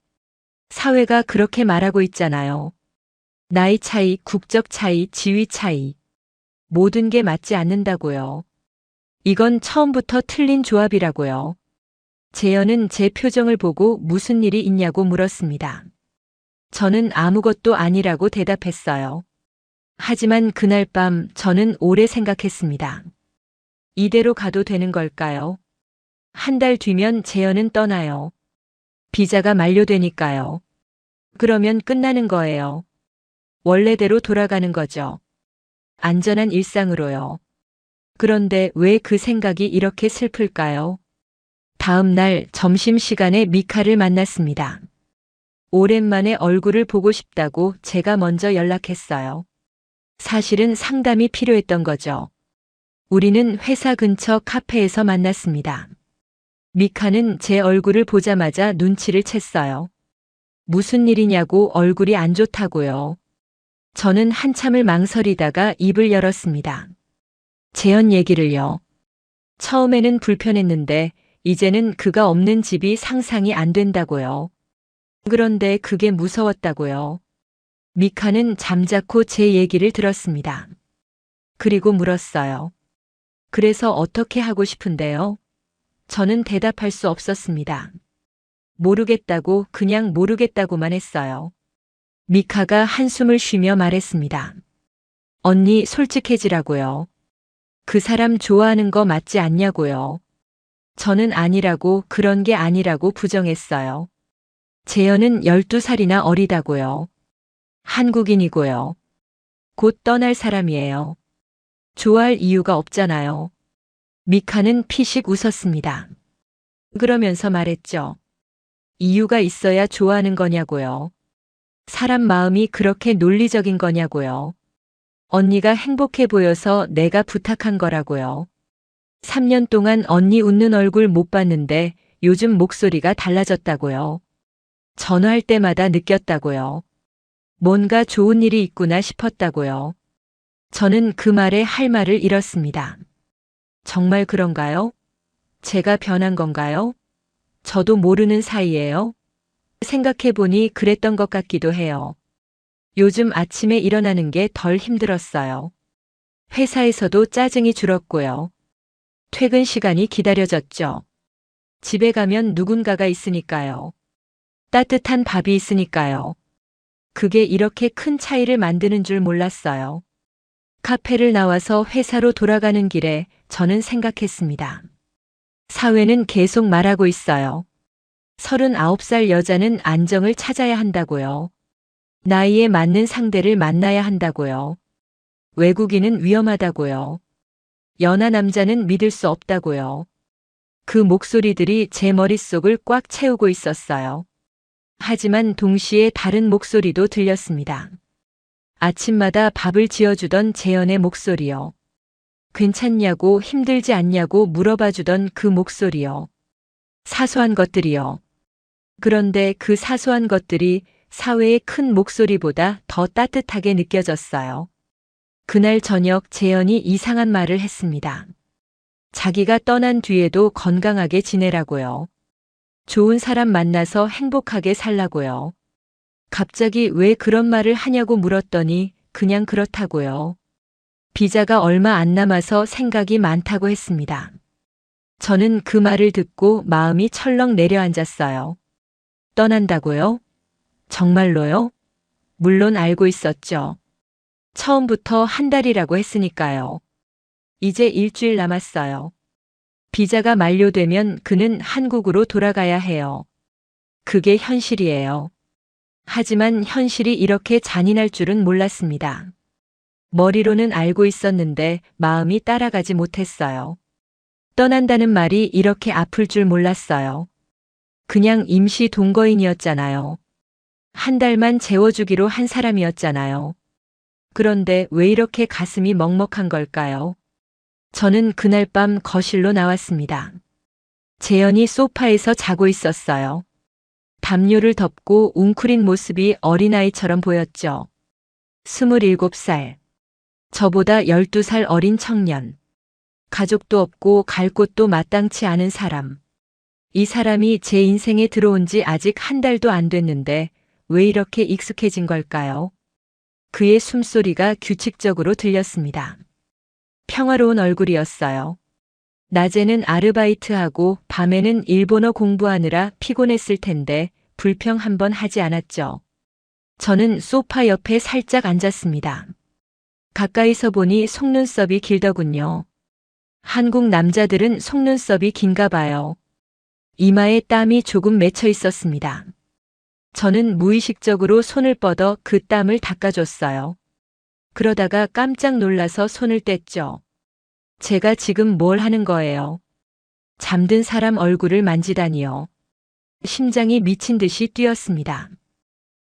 사회가 그렇게 말하고 있잖아요. 나이 차이, 국적 차이, 지위 차이. 모든 게 맞지 않는다고요. 이건 처음부터 틀린 조합이라고요. 재현은 제 표정을 보고 무슨 일이 있냐고 물었습니다. 저는 아무것도 아니라고 대답했어요. 하지만 그날 밤 저는 오래 생각했습니다. 이대로 가도 되는 걸까요? 한 달 뒤면 재현은 떠나요. 비자가 만료되니까요. 그러면 끝나는 거예요. 원래대로 돌아가는 거죠. 안전한 일상으로요. 그런데 왜 그 생각이 이렇게 슬플까요? 다음 날 점심시간에 미카를 만났습니다. 오랜만에 얼굴을 보고 싶다고 제가 먼저 연락했어요. 사실은 상담이 필요했던 거죠. 우리는 회사 근처 카페에서 만났습니다. 미카는 제 얼굴을 보자마자 눈치를 챘어요. 무슨 일이냐고 얼굴이 안 좋다고요. 저는 한참을 망설이다가 입을 열었습니다. 재현 얘기를요. 처음에는 불편했는데 이제는 그가 없는 집이 상상이 안 된다고요. 그런데 그게 무서웠다고요. 미카는 잠자코 제 얘기를 들었습니다. 그리고 물었어요. 그래서 어떻게 하고 싶은데요? 저는 대답할 수 없었습니다. 모르겠다고 그냥 모르겠다고만 했어요. 미카가 한숨을 쉬며 말했습니다. 언니 솔직해지라고요. 그 사람 좋아하는 거 맞지 않냐고요. 저는 아니라고 그런 게 아니라고 부정했어요. 재현은 12살이나 어리다고요. 한국인이고요. 곧 떠날 사람이에요. 좋아할 이유가 없잖아요. 미카는 피식 웃었습니다. 그러면서 말했죠. 이유가 있어야 좋아하는 거냐고요. 사람 마음이 그렇게 논리적인 거냐고요. 언니가 행복해 보여서 내가 부탁한 거라고요. 3년 동안 언니 웃는 얼굴 못 봤는데 요즘 목소리가 달라졌다고요. 전화할 때마다 느꼈다고요. 뭔가 좋은 일이 있구나 싶었다고요. 저는 그 말에 할 말을 잃었습니다. 정말 그런가요? 제가 변한 건가요? 저도 모르는 사이예요. 생각해보니 그랬던 것 같기도 해요. 요즘 아침에 일어나는 게 덜 힘들었어요. 회사에서도 짜증이 줄었고요. 퇴근 시간이 기다려졌죠. 집에 가면 누군가가 있으니까요. 따뜻한 밥이 있으니까요. 그게 이렇게 큰 차이를 만드는 줄 몰랐어요. 카페를 나와서 회사로 돌아가는 길에 저는 생각했습니다. 사회는 계속 말하고 있어요. 39살 여자는 안정을 찾아야 한다고요. 나이에 맞는 상대를 만나야 한다고요. 외국인은 위험하다고요. 연하 남자는 믿을 수 없다고요. 그 목소리들이 제 머릿속을 꽉 채우고 있었어요. 하지만 동시에 다른 목소리도 들렸습니다. 아침마다 밥을 지어주던 재현의 목소리요. 괜찮냐고 힘들지 않냐고 물어봐주던 그 목소리요. 사소한 것들이요. 그런데 그 사소한 것들이 사회의 큰 목소리보다 더 따뜻하게 느껴졌어요. 그날 저녁 재현이 이상한 말을 했습니다. 자기가 떠난 뒤에도 건강하게 지내라고요. 좋은 사람 만나서 행복하게 살라고요. 갑자기 왜 그런 말을 하냐고 물었더니 그냥 그렇다고요. 비자가 얼마 안 남아서 생각이 많다고 했습니다. 저는 그 말을 듣고 마음이 철렁 내려앉았어요. 떠난다고요? 정말로요? 물론 알고 있었죠. 처음부터 한 달이라고 했으니까요. 이제 일주일 남았어요. 비자가 만료되면 그는 한국으로 돌아가야 해요. 그게 현실이에요. 하지만 현실이 이렇게 잔인할 줄은 몰랐습니다. 머리로는 알고 있었는데 마음이 따라가지 못했어요. 떠난다는 말이 이렇게 아플 줄 몰랐어요. 그냥 임시 동거인이었잖아요. 한 달만 재워주기로 한 사람이었잖아요. 그런데 왜 이렇게 가슴이 먹먹한 걸까요? 저는 그날 밤 거실로 나왔습니다. 재현이 소파에서 자고 있었어요. 담요를 덮고 웅크린 모습이 어린아이처럼 보였죠. 27살. 저보다 12살 어린 청년. 가족도 없고 갈 곳도 마땅치 않은 사람. 이 사람이 제 인생에 들어온 지 아직 한 달도 안 됐는데 왜 이렇게 익숙해진 걸까요? 그의 숨소리가 규칙적으로 들렸습니다. 평화로운 얼굴이었어요. 낮에는 아르바이트하고 밤에는 일본어 공부하느라 피곤했을 텐데 불평 한번 하지 않았죠. 저는 소파 옆에 살짝 앉았습니다. 가까이서 보니 속눈썹이 길더군요. 한국 남자들은 속눈썹이 긴가 봐요. 이마에 땀이 조금 맺혀 있었습니다. 저는 무의식적으로 손을 뻗어 그 땀을 닦아줬어요. 그러다가 깜짝 놀라서 손을 뗐죠. 제가 지금 뭘 하는 거예요? 잠든 사람 얼굴을 만지다니요. 심장이 미친 듯이 뛰었습니다.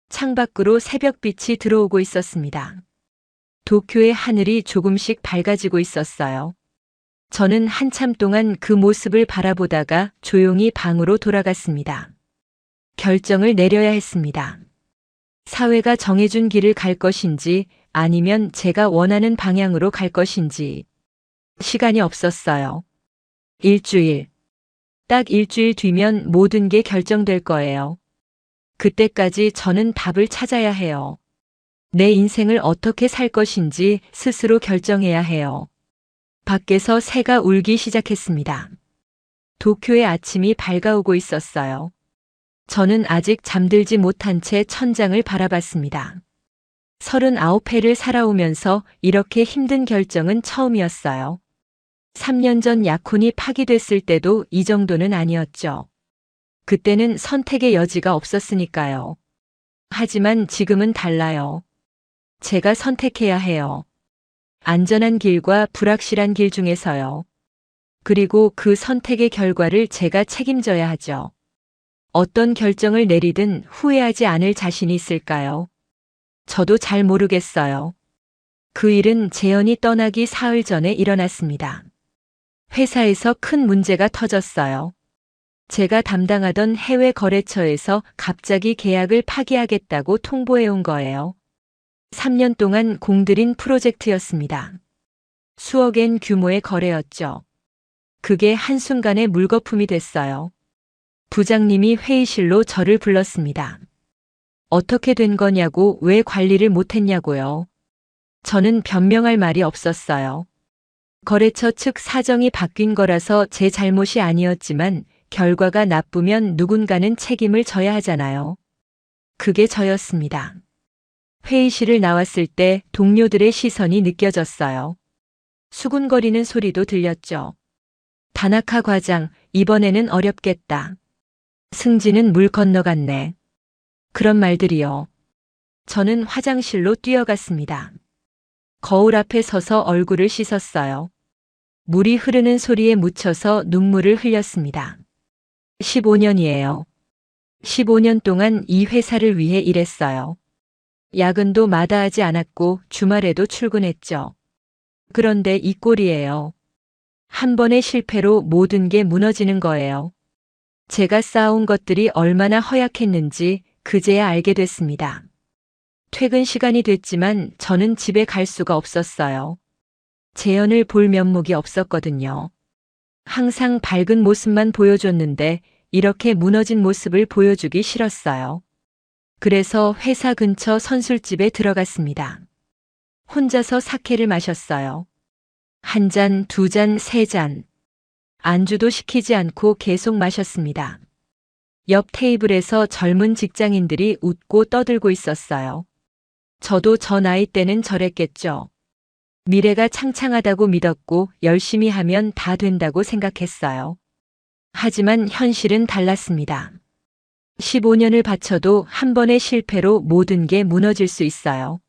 창밖으로 새벽빛이 들어오고 있었습니다. 도쿄의 하늘이 조금씩 밝아지고 있었어요. 저는 한참 동안 그 모습을 바라보다가 조용히 방으로 돌아갔습니다. 결정을 내려야 했습니다. 사회가 정해준 길을 갈 것인지 아니면 제가 원하는 방향으로 갈 것인지. 시간이 없었어요. 일주일. 딱 일주일 뒤면 모든 게 결정될 거예요. 그때까지 저는 답을 찾아야 해요. 내 인생을 어떻게 살 것인지 스스로 결정해야 해요. 밖에서 새가 울기 시작했습니다. 도쿄의 아침이 밝아오고 있었어요. 저는 아직 잠들지 못한 채 천장을 바라봤습니다. 39회를 살아오면서 이렇게 힘든 결정은 처음이었어요. 3년 전 약혼이 파기됐을 때도 이 정도는 아니었죠. 그때는 선택의 여지가 없었으니까요. 하지만 지금은 달라요. 제가 선택해야 해요. 안전한 길과 불확실한 길 중에서요. 그리고 그 선택의 결과를 제가 책임져야 하죠. 어떤 결정을 내리든 후회하지 않을 자신이 있을까요? 저도 잘 모르겠어요. 그 일은 재현이 떠나기 사흘 전에 일어났습니다. 회사에서 큰 문제가 터졌어요. 제가 담당하던 해외 거래처에서 갑자기 계약을 파기하겠다고 통보해 온 거예요. 3년 동안 공들인 프로젝트였습니다. 수억엔 규모의 거래였죠. 그게 한순간에 물거품이 됐어요. 부장님이 회의실로 저를 불렀습니다. 어떻게 된 거냐고, 왜 관리를 못했냐고요. 저는 변명할 말이 없었어요. 거래처 측 사정이 바뀐 거라서 제 잘못이 아니었지만 결과가 나쁘면 누군가는 책임을 져야 하잖아요. 그게 저였습니다. 회의실을 나왔을 때 동료들의 시선이 느껴졌어요. 수군거리는 소리도 들렸죠. 다나카 과장, 이번에는 어렵겠다. 승진은 물 건너갔네. 그런 말들이요. 저는 화장실로 뛰어갔습니다. 거울 앞에 서서 얼굴을 씻었어요. 물이 흐르는 소리에 묻혀서 눈물을 흘렸습니다. 15년이에요. 15년 동안 이 회사를 위해 일했어요. 야근도 마다하지 않았고 주말에도 출근했죠. 그런데 이 꼴이에요. 한 번의 실패로 모든 게 무너지는 거예요. 제가 쌓아온 것들이 얼마나 허약했는지 그제야 알게 됐습니다. 퇴근 시간이 됐지만 저는 집에 갈 수가 없었어요. 재현을 볼 면목이 없었거든요. 항상 밝은 모습만 보여줬는데 이렇게 무너진 모습을 보여주기 싫었어요. 그래서 회사 근처 선술집에 들어갔습니다. 혼자서 사케를 마셨어요. 한 잔, 두 잔, 세 잔. 안주도 시키지 않고 계속 마셨습니다. 옆 테이블에서 젊은 직장인들이 웃고 떠들고 있었어요. 저도 저 나이 때는 저랬겠죠. 미래가 창창하다고 믿었고 열심히 하면 다 된다고 생각했어요. 하지만 현실은 달랐습니다. 15년을 바쳐도 한 번의 실패로 모든 게 무너질 수 있어요.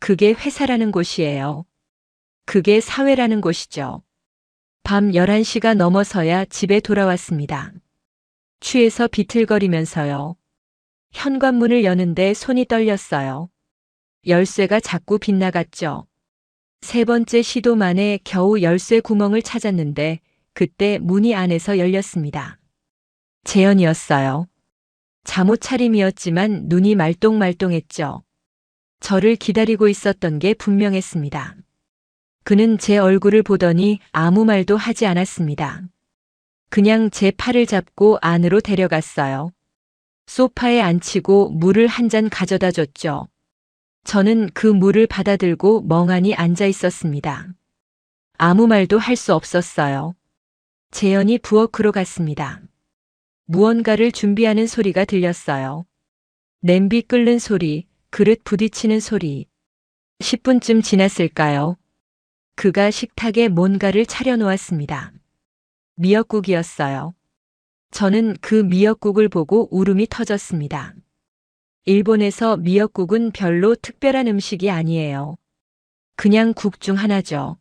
그게 회사라는 곳이에요. 그게 사회라는 곳이죠. 밤 11시가 넘어서야 집에 돌아왔습니다. 취해서 비틀거리면서요. 현관문을 여는데 손이 떨렸어요. 열쇠가 자꾸 빗나갔죠. 세 번째 시도 만에 겨우 열쇠 구멍을 찾았는데 그때 문이 안에서 열렸습니다. 재현이었어요. 잠옷 차림이었지만 눈이 말똥말똥했죠. 저를 기다리고 있었던 게 분명했습니다. 그는 제 얼굴을 보더니 아무 말도 하지 않았습니다. 그냥 제 팔을 잡고 안으로 데려갔어요. 소파에 앉히고 물을 한 잔 가져다 줬죠. 저는 그 물을 받아들고 멍하니 앉아 있었습니다. 아무 말도 할 수 없었어요. 재현이 부엌으로 갔습니다. 무언가를 준비하는 소리가 들렸어요. 냄비 끓는 소리, 그릇 부딪히는 소리. 10분쯤 지났을까요? 그가 식탁에 뭔가를 차려놓았습니다. 미역국이었어요. 저는 그 미역국을 보고 울음이 터졌습니다. 일본에서 미역국은 별로 특별한 음식이 아니에요. 그냥 국 중 하나죠.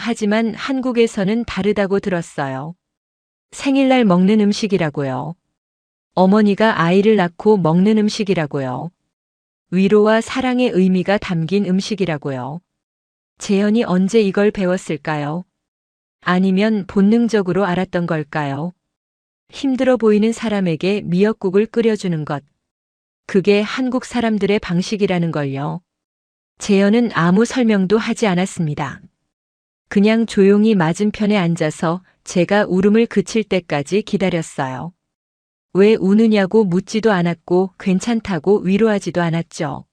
하지만 한국에서는 다르다고 들었어요. 생일날 먹는 음식이라고요. 어머니가 아이를 낳고 먹는 음식이라고요. 위로와 사랑의 의미가 담긴 음식이라고요. 재현이 언제 이걸 배웠을까요? 아니면 본능적으로 알았던 걸까요? 힘들어 보이는 사람에게 미역국을 끓여주는 것. 그게 한국 사람들의 방식이라는 걸요. 재현은 아무 설명도 하지 않았습니다. 그냥 조용히 맞은편에 앉아서 제가 울음을 그칠 때까지 기다렸어요. 왜 우느냐고 묻지도 않았고 괜찮다고 위로하지도 않았죠.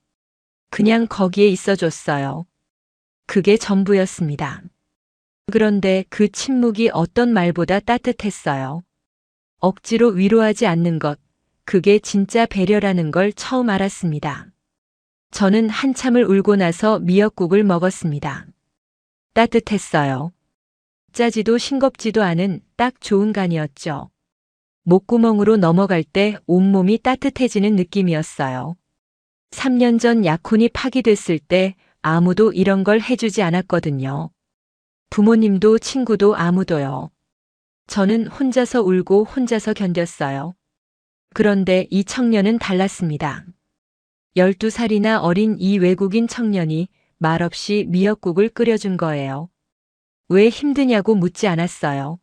그냥 거기에 있어줬어요. 그게 전부였습니다. 그런데 그 침묵이 어떤 말보다 따뜻했어요. 억지로 위로하지 않는 것, 그게 진짜 배려라는 걸 처음 알았습니다. 저는 한참을 울고 나서 미역국을 먹었습니다. 따뜻했어요. 짜지도 싱겁지도 않은 딱 좋은 간이었죠. 목구멍으로 넘어갈 때 온몸이 따뜻해지는 느낌이었어요. 3년 전 약혼이 파기됐을 때 아무도 이런 걸 해주지 않았거든요. 부모님도 친구도 아무도요. 저는 혼자서 울고 혼자서 견뎠어요. 그런데 이 청년은 달랐습니다. 12살이나 어린 이 외국인 청년이 말없이 미역국을 끓여준 거예요. 왜 힘드냐고 묻지 않았어요.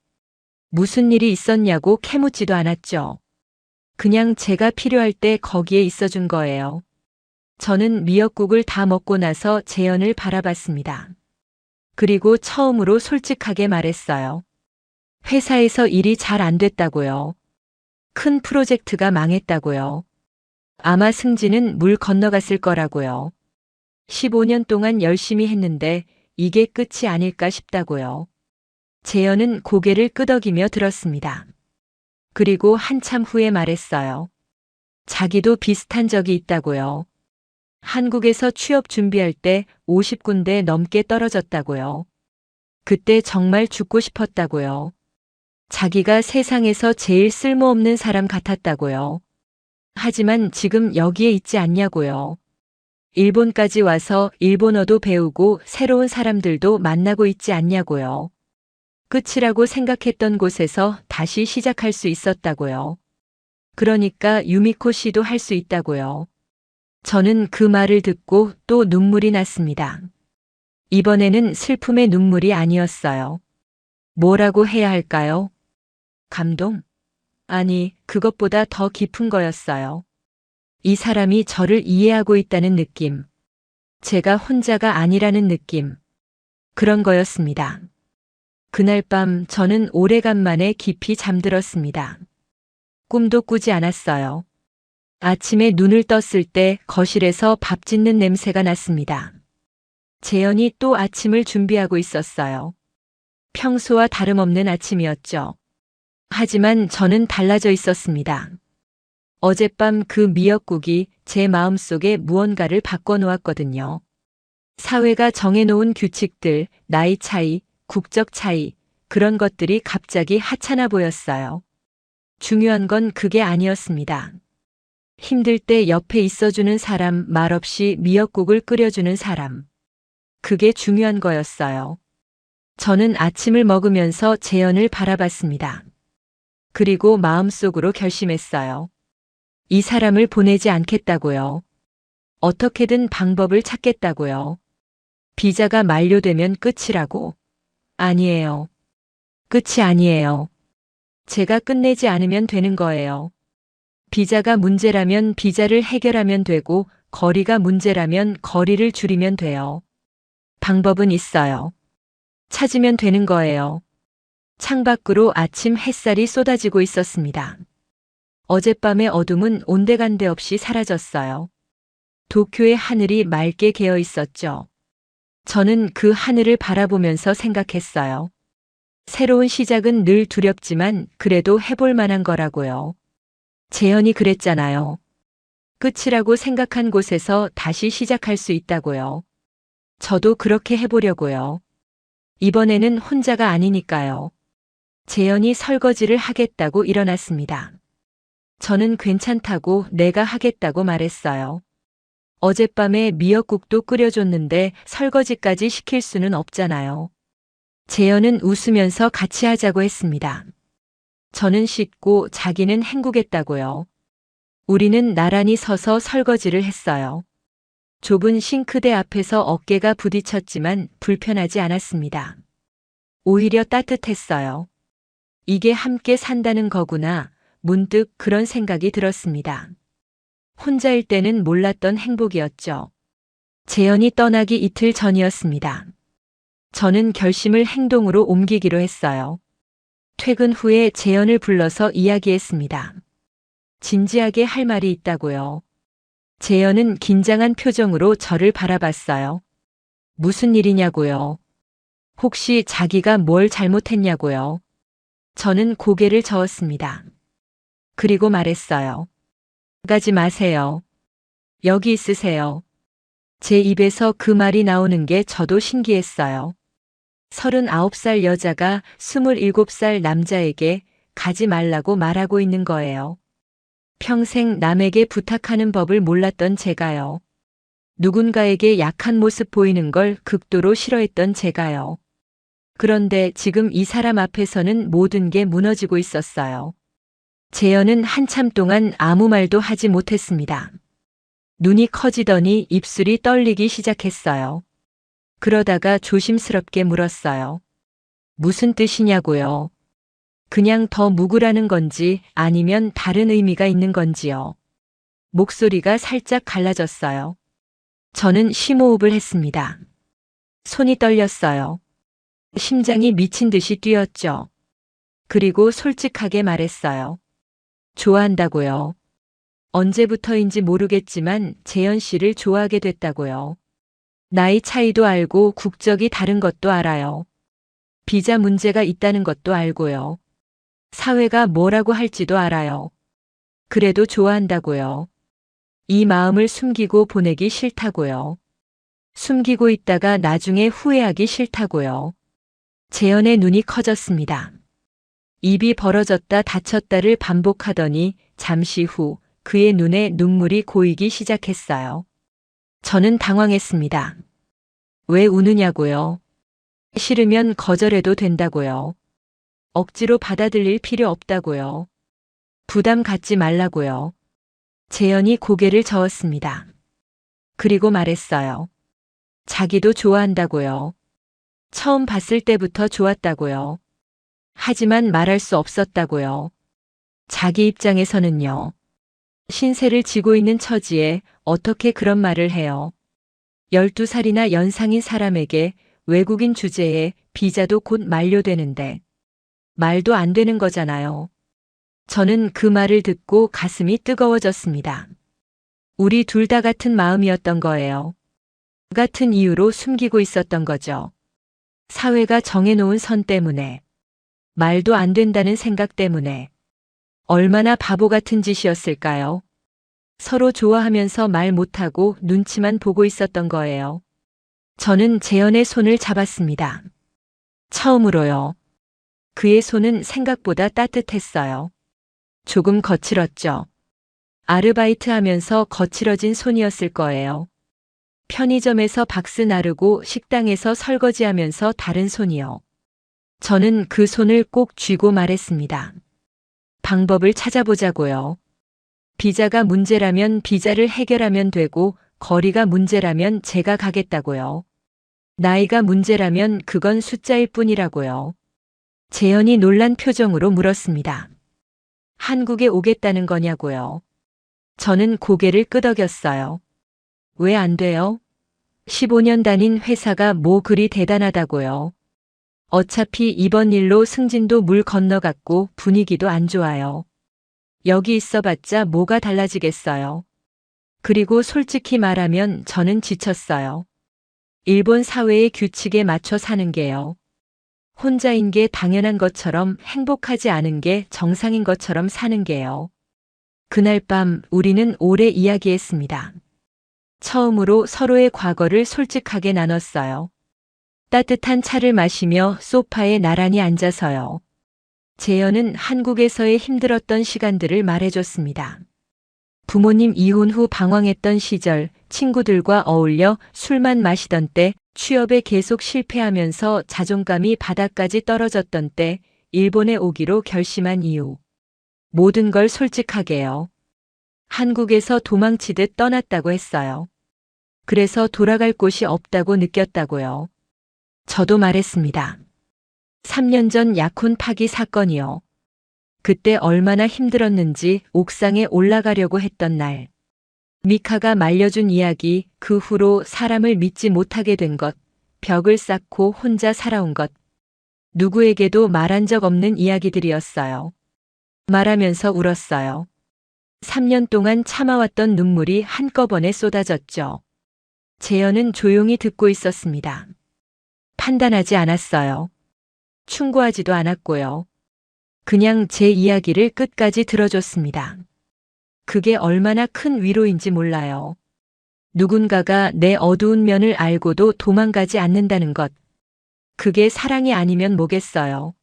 무슨 일이 있었냐고 캐묻지도 않았죠. 그냥 제가 필요할 때 거기에 있어준 거예요. 저는 미역국을 다 먹고 나서 재현을 바라봤습니다. 그리고 처음으로 솔직하게 말했어요. 회사에서 일이 잘 안 됐다고요. 큰 프로젝트가 망했다고요. 아마 승진은 물 건너갔을 거라고요. 15년 동안 열심히 했는데 이게 끝이 아닐까 싶다고요. 재현은 고개를 끄덕이며 들었습니다. 그리고 한참 후에 말했어요. 자기도 비슷한 적이 있다고요. 한국에서 취업 준비할 때 50군데 넘게 떨어졌다고요. 그때 정말 죽고 싶었다고요. 자기가 세상에서 제일 쓸모없는 사람 같았다고요. 하지만 지금 여기에 있지 않냐고요. 일본까지 와서 일본어도 배우고 새로운 사람들도 만나고 있지 않냐고요. 끝이라고 생각했던 곳에서 다시 시작할 수 있었다고요. 그러니까 유미코 씨도 할 수 있다고요. 저는 그 말을 듣고 또 눈물이 났습니다. 이번에는 슬픔의 눈물이 아니었어요. 뭐라고 해야 할까요? 감동? 아니, 그것보다 더 깊은 거였어요. 이 사람이 저를 이해하고 있다는 느낌. 제가 혼자가 아니라는 느낌. 그런 거였습니다. 그날 밤 저는 오래간만에 깊이 잠들었습니다. 꿈도 꾸지 않았어요. 아침에 눈을 떴을 때 거실에서 밥 짓는 냄새가 났습니다. 재현이 또 아침을 준비하고 있었어요. 평소와 다름없는 아침이었죠. 하지만 저는 달라져 있었습니다. 어젯밤 그 미역국이 제 마음속에 무언가를 바꿔놓았거든요. 사회가 정해놓은 규칙들, 나이 차이, 국적 차이, 그런 것들이 갑자기 하찮아 보였어요. 중요한 건 그게 아니었습니다. 힘들 때 옆에 있어주는 사람, 말없이 미역국을 끓여주는 사람. 그게 중요한 거였어요. 저는 아침을 먹으면서 재현을 바라봤습니다. 그리고 마음속으로 결심했어요. 이 사람을 보내지 않겠다고요. 어떻게든 방법을 찾겠다고요. 비자가 만료되면 끝이라고. 아니에요. 끝이 아니에요. 제가 끝내지 않으면 되는 거예요. 비자가 문제라면 비자를 해결하면 되고, 거리가 문제라면 거리를 줄이면 돼요. 방법은 있어요. 찾으면 되는 거예요. 창밖으로 아침 햇살이 쏟아지고 있었습니다. 어젯밤의 어둠은 온데간데 없이 사라졌어요. 도쿄의 하늘이 맑게 개어 있었죠. 저는 그 하늘을 바라보면서 생각했어요. 새로운 시작은 늘 두렵지만 그래도 해볼 만한 거라고요. 재현이 그랬잖아요. 끝이라고 생각한 곳에서 다시 시작할 수 있다고요. 저도 그렇게 해보려고요. 이번에는 혼자가 아니니까요. 재현이 설거지를 하겠다고 일어났습니다. 저는 괜찮다고 내가 하겠다고 말했어요. 어젯밤에 미역국도 끓여줬는데 설거지까지 시킬 수는 없잖아요. 재현은 웃으면서 같이 하자고 했습니다. 저는 씻고 자기는 헹구겠다고요. 우리는 나란히 서서 설거지를 했어요. 좁은 싱크대 앞에서 어깨가 부딪혔지만 불편하지 않았습니다. 오히려 따뜻했어요. 이게 함께 산다는 거구나. 문득 그런 생각이 들었습니다. 혼자일 때는 몰랐던 행복이었죠. 재현이 떠나기 이틀 전이었습니다. 저는 결심을 행동으로 옮기기로 했어요. 퇴근 후에 재현을 불러서 이야기했습니다. 진지하게 할 말이 있다고요. 재현은 긴장한 표정으로 저를 바라봤어요. 무슨 일이냐고요. 혹시 자기가 뭘 잘못했냐고요. 저는 고개를 저었습니다. 그리고 말했어요. 가지 마세요. 여기 있으세요. 제 입에서 그 말이 나오는 게 저도 신기했어요. 39살 여자가 27살 남자에게 가지 말라고 말하고 있는 거예요. 평생 남에게 부탁하는 법을 몰랐던 제가요. 누군가에게 약한 모습 보이는 걸 극도로 싫어했던 제가요. 그런데 지금 이 사람 앞에서는 모든 게 무너지고 있었어요. 재현은 한참 동안 아무 말도 하지 못했습니다. 눈이 커지더니 입술이 떨리기 시작했어요. 그러다가 조심스럽게 물었어요. 무슨 뜻이냐고요? 그냥 더 묵으라는 건지 아니면 다른 의미가 있는 건지요. 목소리가 살짝 갈라졌어요. 저는 심호흡을 했습니다. 손이 떨렸어요. 심장이 미친 듯이 뛰었죠. 그리고 솔직하게 말했어요. 좋아한다고요. 언제부터인지 모르겠지만 재현 씨를 좋아하게 됐다고요. 나이 차이도 알고 국적이 다른 것도 알아요. 비자 문제가 있다는 것도 알고요. 사회가 뭐라고 할지도 알아요. 그래도 좋아한다고요. 이 마음을 숨기고 보내기 싫다고요. 숨기고 있다가 나중에 후회하기 싫다고요. 재현의 눈이 커졌습니다. 입이 벌어졌다 닫혔다를 반복하더니 잠시 후 그의 눈에 눈물이 고이기 시작했어요. 저는 당황했습니다. 왜 우느냐고요? 싫으면 거절해도 된다고요. 억지로 받아들일 필요 없다고요. 부담 갖지 말라고요. 재현이 고개를 저었습니다. 그리고 말했어요. 자기도 좋아한다고요. 처음 봤을 때부터 좋았다고요. 하지만 말할 수 없었다고요. 자기 입장에서는요. 신세를 지고 있는 처지에 어떻게 그런 말을 해요. 12살이나 연상인 사람에게 외국인 주제에 비자도 곧 만료되는데 말도 안 되는 거잖아요. 저는 그 말을 듣고 가슴이 뜨거워졌습니다. 우리 둘 다 같은 마음이었던 거예요. 같은 이유로 숨기고 있었던 거죠. 사회가 정해놓은 선 때문에, 말도 안 된다는 생각 때문에. 얼마나 바보 같은 짓이었을까요? 서로 좋아하면서 말 못하고 눈치만 보고 있었던 거예요. 저는 재현의 손을 잡았습니다. 처음으로요. 그의 손은 생각보다 따뜻했어요. 조금 거칠었죠. 아르바이트 하면서 거칠어진 손이었을 거예요. 편의점에서 박스 나르고 식당에서 설거지하면서 다른 손이요. 저는 그 손을 꼭 쥐고 말했습니다. 방법을 찾아보자고요. 비자가 문제라면 비자를 해결하면 되고 거리가 문제라면 제가 가겠다고요. 나이가 문제라면 그건 숫자일 뿐이라고요. 재현이 놀란 표정으로 물었습니다. 한국에 오겠다는 거냐고요. 저는 고개를 끄덕였어요. 왜 안 돼요? 15년 다닌 회사가 뭐 그리 대단하다고요. 어차피 이번 일로 승진도 물 건너갔고 분위기도 안 좋아요. 여기 있어봤자 뭐가 달라지겠어요. 그리고 솔직히 말하면 저는 지쳤어요. 일본 사회의 규칙에 맞춰 사는 게요. 혼자인 게 당연한 것처럼 행복하지 않은 게 정상인 것처럼 사는 게요. 그날 밤 우리는 오래 이야기했습니다. 처음으로 서로의 과거를 솔직하게 나눴어요. 따뜻한 차를 마시며 소파에 나란히 앉아서요. 재현은 한국에서의 힘들었던 시간들을 말해줬습니다. 부모님 이혼 후 방황했던 시절, 친구들과 어울려 술만 마시던 때, 취업에 계속 실패하면서 자존감이 바닥까지 떨어졌던 때, 일본에 오기로 결심한 이유. 모든 걸 솔직하게요. 한국에서 도망치듯 떠났다고 했어요. 그래서 돌아갈 곳이 없다고 느꼈다고요. 저도 말했습니다. 3년 전 약혼 파기 사건이요. 그때 얼마나 힘들었는지 옥상에 올라가려고 했던 날. 미카가 말려준 이야기, 그 후로 사람을 믿지 못하게 된 것, 벽을 쌓고 혼자 살아온 것. 누구에게도 말한 적 없는 이야기들이었어요. 말하면서 울었어요. 3년 동안 참아왔던 눈물이 한꺼번에 쏟아졌죠. 재현은 조용히 듣고 있었습니다. 판단하지 않았어요. 충고하지도 않았고요. 그냥 제 이야기를 끝까지 들어줬습니다. 그게 얼마나 큰 위로인지 몰라요. 누군가가 내 어두운 면을 알고도 도망가지 않는다는 것. 그게 사랑이 아니면 뭐겠어요.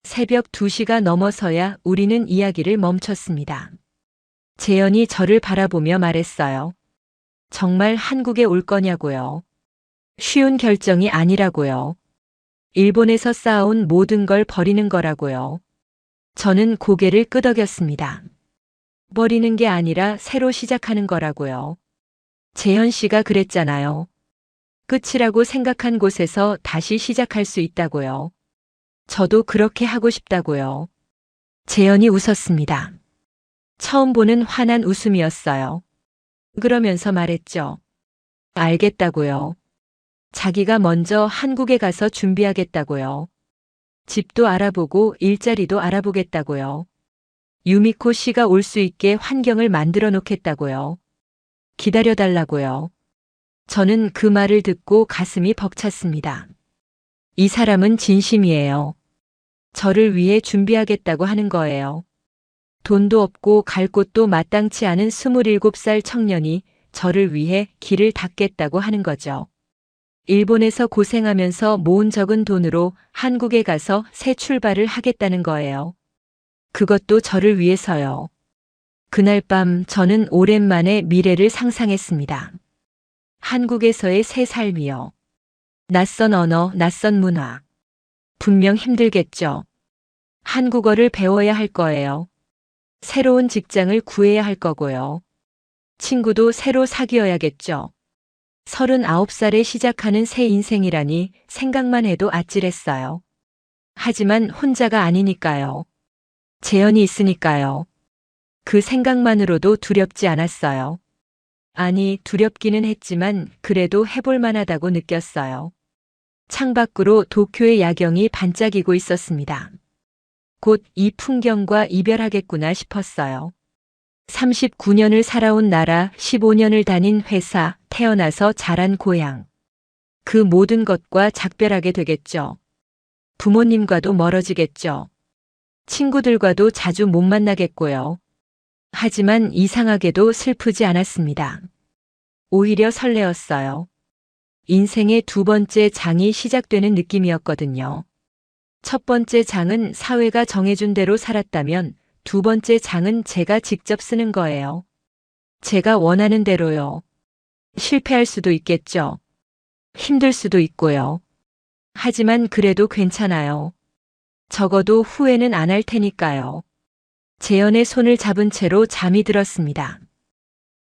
새벽 2시가 넘어서야 우리는 이야기를 멈췄습니다. 재현이 저를 바라보며 말했어요. 정말 한국에 올 거냐고요. 쉬운 결정이 아니라고요. 일본에서 쌓아온 모든 걸 버리는 거라고요. 저는 고개를 끄덕였습니다. 버리는 게 아니라 새로 시작하는 거라고요. 재현 씨가 그랬잖아요. 끝이라고 생각한 곳에서 다시 시작할 수 있다고요. 저도 그렇게 하고 싶다고요. 재현이 웃었습니다. 처음 보는 환한 웃음이었어요. 그러면서 말했죠. 알겠다고요. 자기가 먼저 한국에 가서 준비하겠다고요. 집도 알아보고 일자리도 알아보겠다고요. 유미코 씨가 올 수 있게 환경을 만들어 놓겠다고요. 기다려달라고요. 저는 그 말을 듣고 가슴이 벅찼습니다. 이 사람은 진심이에요. 저를 위해 준비하겠다고 하는 거예요. 돈도 없고 갈 곳도 마땅치 않은 27살 청년이 저를 위해 길을 닦겠다고 하는 거죠. 일본에서 고생하면서 모은 적은 돈으로 한국에 가서 새 출발을 하겠다는 거예요. 그것도 저를 위해서요. 그날 밤 저는 오랜만에 미래를 상상했습니다. 한국에서의 새 삶이요. 낯선 언어, 낯선 문화. 분명 힘들겠죠. 한국어를 배워야 할 거예요. 새로운 직장을 구해야 할 거고요. 친구도 새로 사귀어야겠죠. 39살에 시작하는 새 인생이라니 생각만 해도 아찔했어요. 하지만 혼자가 아니니까요. 재현이 있으니까요. 그 생각만으로도 두렵지 않았어요. 아니, 두렵기는 했지만 그래도 해볼 만하다고 느꼈어요. 창밖으로 도쿄의 야경이 반짝이고 있었습니다. 곧 이 풍경과 이별하겠구나 싶었어요. 39년을 살아온 나라, 15년을 다닌 회사, 태어나서 자란 고향. 그 모든 것과 작별하게 되겠죠. 부모님과도 멀어지겠죠. 친구들과도 자주 못 만나겠고요. 하지만 이상하게도 슬프지 않았습니다. 오히려 설레었어요. 인생의 두 번째 장이 시작되는 느낌이었거든요. 첫 번째 장은 사회가 정해준 대로 살았다면 두 번째 장은 제가 직접 쓰는 거예요. 제가 원하는 대로요. 실패할 수도 있겠죠. 힘들 수도 있고요. 하지만 그래도 괜찮아요. 적어도 후회는 안 할 테니까요. 재현의 손을 잡은 채로 잠이 들었습니다.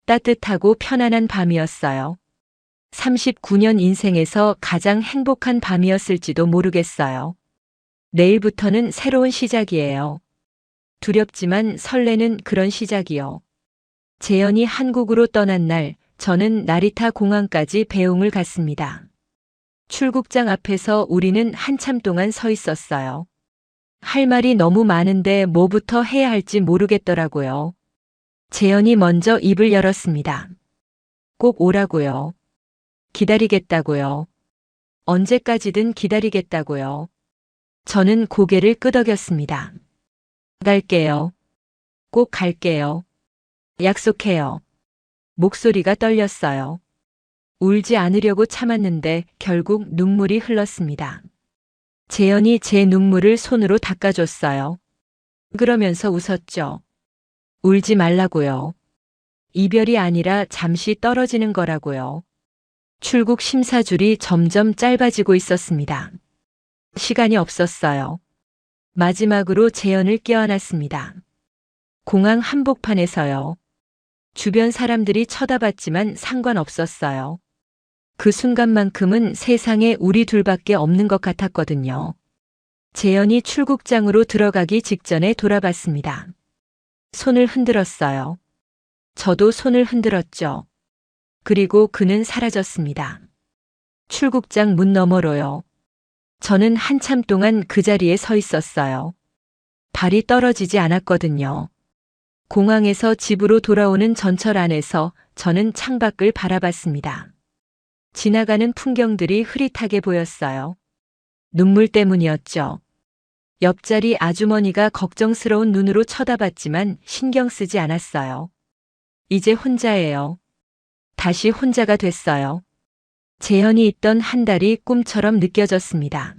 따뜻하고 편안한 밤이었어요. 39년 인생에서 가장 행복한 밤이었을지도 모르겠어요. 내일부터는 새로운 시작이에요. 두렵지만 설레는 그런 시작이요. 재현이 한국으로 떠난 날, 저는 나리타 공항까지 배웅을 갔습니다. 출국장 앞에서 우리는 한참 동안 서 있었어요. 할 말이 너무 많은데 뭐부터 해야 할지 모르겠더라고요. 재현이 먼저 입을 열었습니다. 꼭 오라고요. 기다리겠다고요. 언제까지든 기다리겠다고요. 저는 고개를 끄덕였습니다. 갈게요. 꼭 갈게요. 약속해요. 목소리가 떨렸어요. 울지 않으려고 참았는데 결국 눈물이 흘렀습니다. 재현이 제 눈물을 손으로 닦아줬어요. 그러면서 웃었죠. 울지 말라고요. 이별이 아니라 잠시 떨어지는 거라고요. 출국 심사줄이 점점 짧아지고 있었습니다. 시간이 없었어요. 마지막으로 재현을 껴안았습니다. 공항 한복판에서요. 주변 사람들이 쳐다봤지만 상관없었어요. 그 순간만큼은 세상에 우리 둘밖에 없는 것 같았거든요. 재현이 출국장으로 들어가기 직전에 돌아봤습니다. 손을 흔들었어요. 저도 손을 흔들었죠. 그리고 그는 사라졌습니다. 출국장 문 너머로요. 저는 한참 동안 그 자리에 서 있었어요. 발이 떨어지지 않았거든요. 공항에서 집으로 돌아오는 전철 안에서 저는 창밖을 바라봤습니다. 지나가는 풍경들이 흐릿하게 보였어요. 눈물 때문이었죠. 옆자리 아주머니가 걱정스러운 눈으로 쳐다봤지만 신경 쓰지 않았어요. 이제 혼자예요. 다시 혼자가 됐어요. 재현이 있던 한 달이 꿈처럼 느껴졌습니다.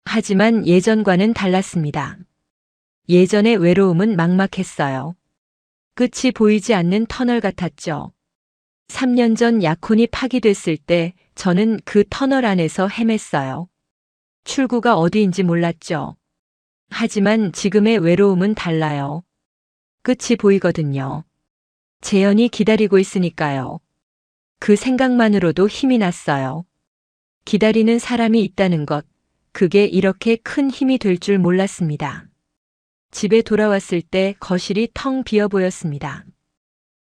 하지만 예전과는 달랐습니다. 예전의 외로움은 막막했어요. 끝이 보이지 않는 터널 같았죠. 3년 전 약혼이 파기됐을 때 저는 그 터널 안에서 헤맸어요. 출구가 어디인지 몰랐죠. 하지만 지금의 외로움은 달라요. 끝이 보이거든요. 재현이 기다리고 있으니까요. 그 생각만으로도 힘이 났어요. 기다리는 사람이 있다는 것, 그게 이렇게 큰 힘이 될 줄 몰랐습니다. 집에 돌아왔을 때 거실이 텅 비어 보였습니다.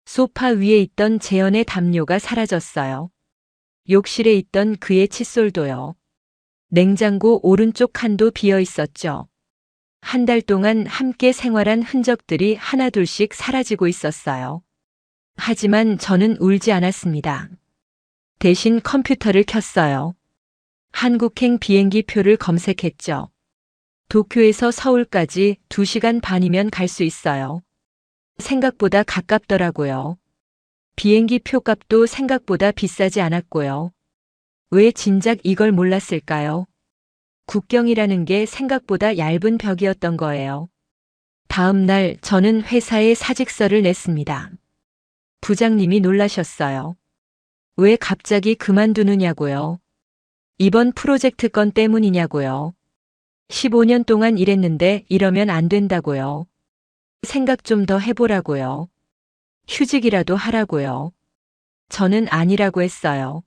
소파 위에 있던 재현의 담요가 사라졌어요. 욕실에 있던 그의 칫솔도요. 냉장고 오른쪽 칸도 비어 있었죠. 한 달 동안 함께 생활한 흔적들이 하나둘씩 사라지고 있었어요. 하지만 저는 울지 않았습니다. 대신 컴퓨터를 켰어요. 한국행 비행기 표를 검색했죠. 도쿄에서 서울까지 2시간 반이면 갈 수 있어요. 생각보다 가깝더라고요. 비행기 표값도 생각보다 비싸지 않았고요. 왜 진작 이걸 몰랐을까요? 국경이라는 게 생각보다 얇은 벽이었던 거예요. 다음 날 저는 회사에 사직서를 냈습니다. 부장님이 놀라셨어요. 왜 갑자기 그만두느냐고요. 이번 프로젝트 건 때문이냐고요. 15년 동안 일했는데 이러면 안 된다고요. 생각 좀 더 해보라고요. 휴직이라도 하라고요. 저는 아니라고 했어요.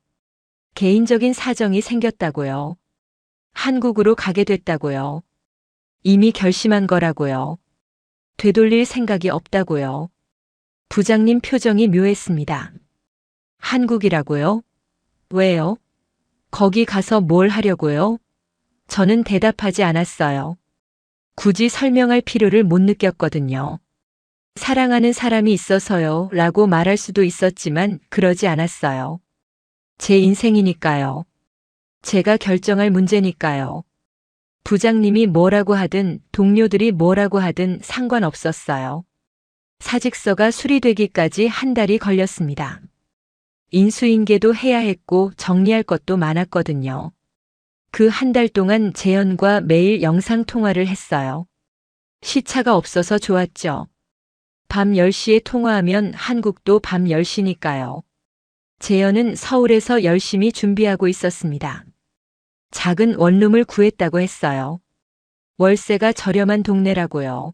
개인적인 사정이 생겼다고요. 한국으로 가게 됐다고요. 이미 결심한 거라고요. 되돌릴 생각이 없다고요. 부장님 표정이 묘했습니다. 한국이라고요? 왜요? 거기 가서 뭘 하려고요? 저는 대답하지 않았어요. 굳이 설명할 필요를 못 느꼈거든요. 사랑하는 사람이 있어서요 라고 말할 수도 있었지만 그러지 않았어요. 제 인생이니까요. 제가 결정할 문제니까요. 부장님이 뭐라고 하든 동료들이 뭐라고 하든 상관없었어요. 사직서가 수리되기까지 한 달이 걸렸습니다. 인수인계도 해야 했고 정리할 것도 많았거든요. 그 한 달 동안 재현과 매일 영상통화를 했어요. 시차가 없어서 좋았죠. 밤 10시에 통화하면 한국도 밤 10시니까요. 재현은 서울에서 열심히 준비하고 있었습니다. 작은 원룸을 구했다고 했어요. 월세가 저렴한 동네라고요.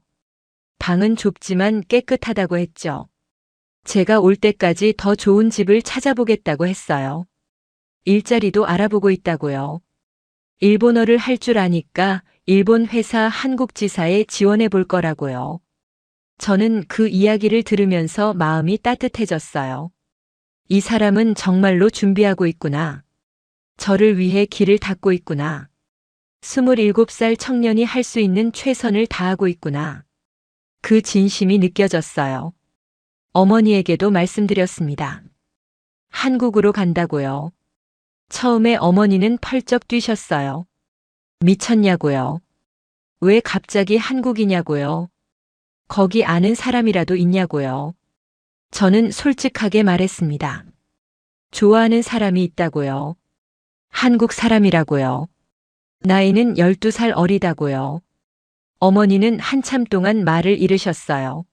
방은 좁지만 깨끗하다고 했죠. 제가 올 때까지 더 좋은 집을 찾아보겠다고 했어요. 일자리도 알아보고 있다고요. 일본어를 할 줄 아니까 일본 회사 한국 지사에 지원해 볼 거라고요. 저는 그 이야기를 들으면서 마음이 따뜻해졌어요. 이 사람은 정말로 준비하고 있구나. 저를 위해 길을 닫고 있구나. 27살 청년이 할 수 있는 최선을 다하고 있구나. 그 진심이 느껴졌어요. 어머니에게도 말씀드렸습니다. 한국으로 간다고요. 처음에 어머니는 펄쩍 뛰셨어요. 미쳤냐고요. 왜 갑자기 한국이냐고요? 거기 아는 사람이라도 있냐고요? 저는 솔직하게 말했습니다. 좋아하는 사람이 있다고요. 한국 사람이라고요. 나이는 12살 어리다고요. 어머니는 한참 동안 말을 잃으셨어요.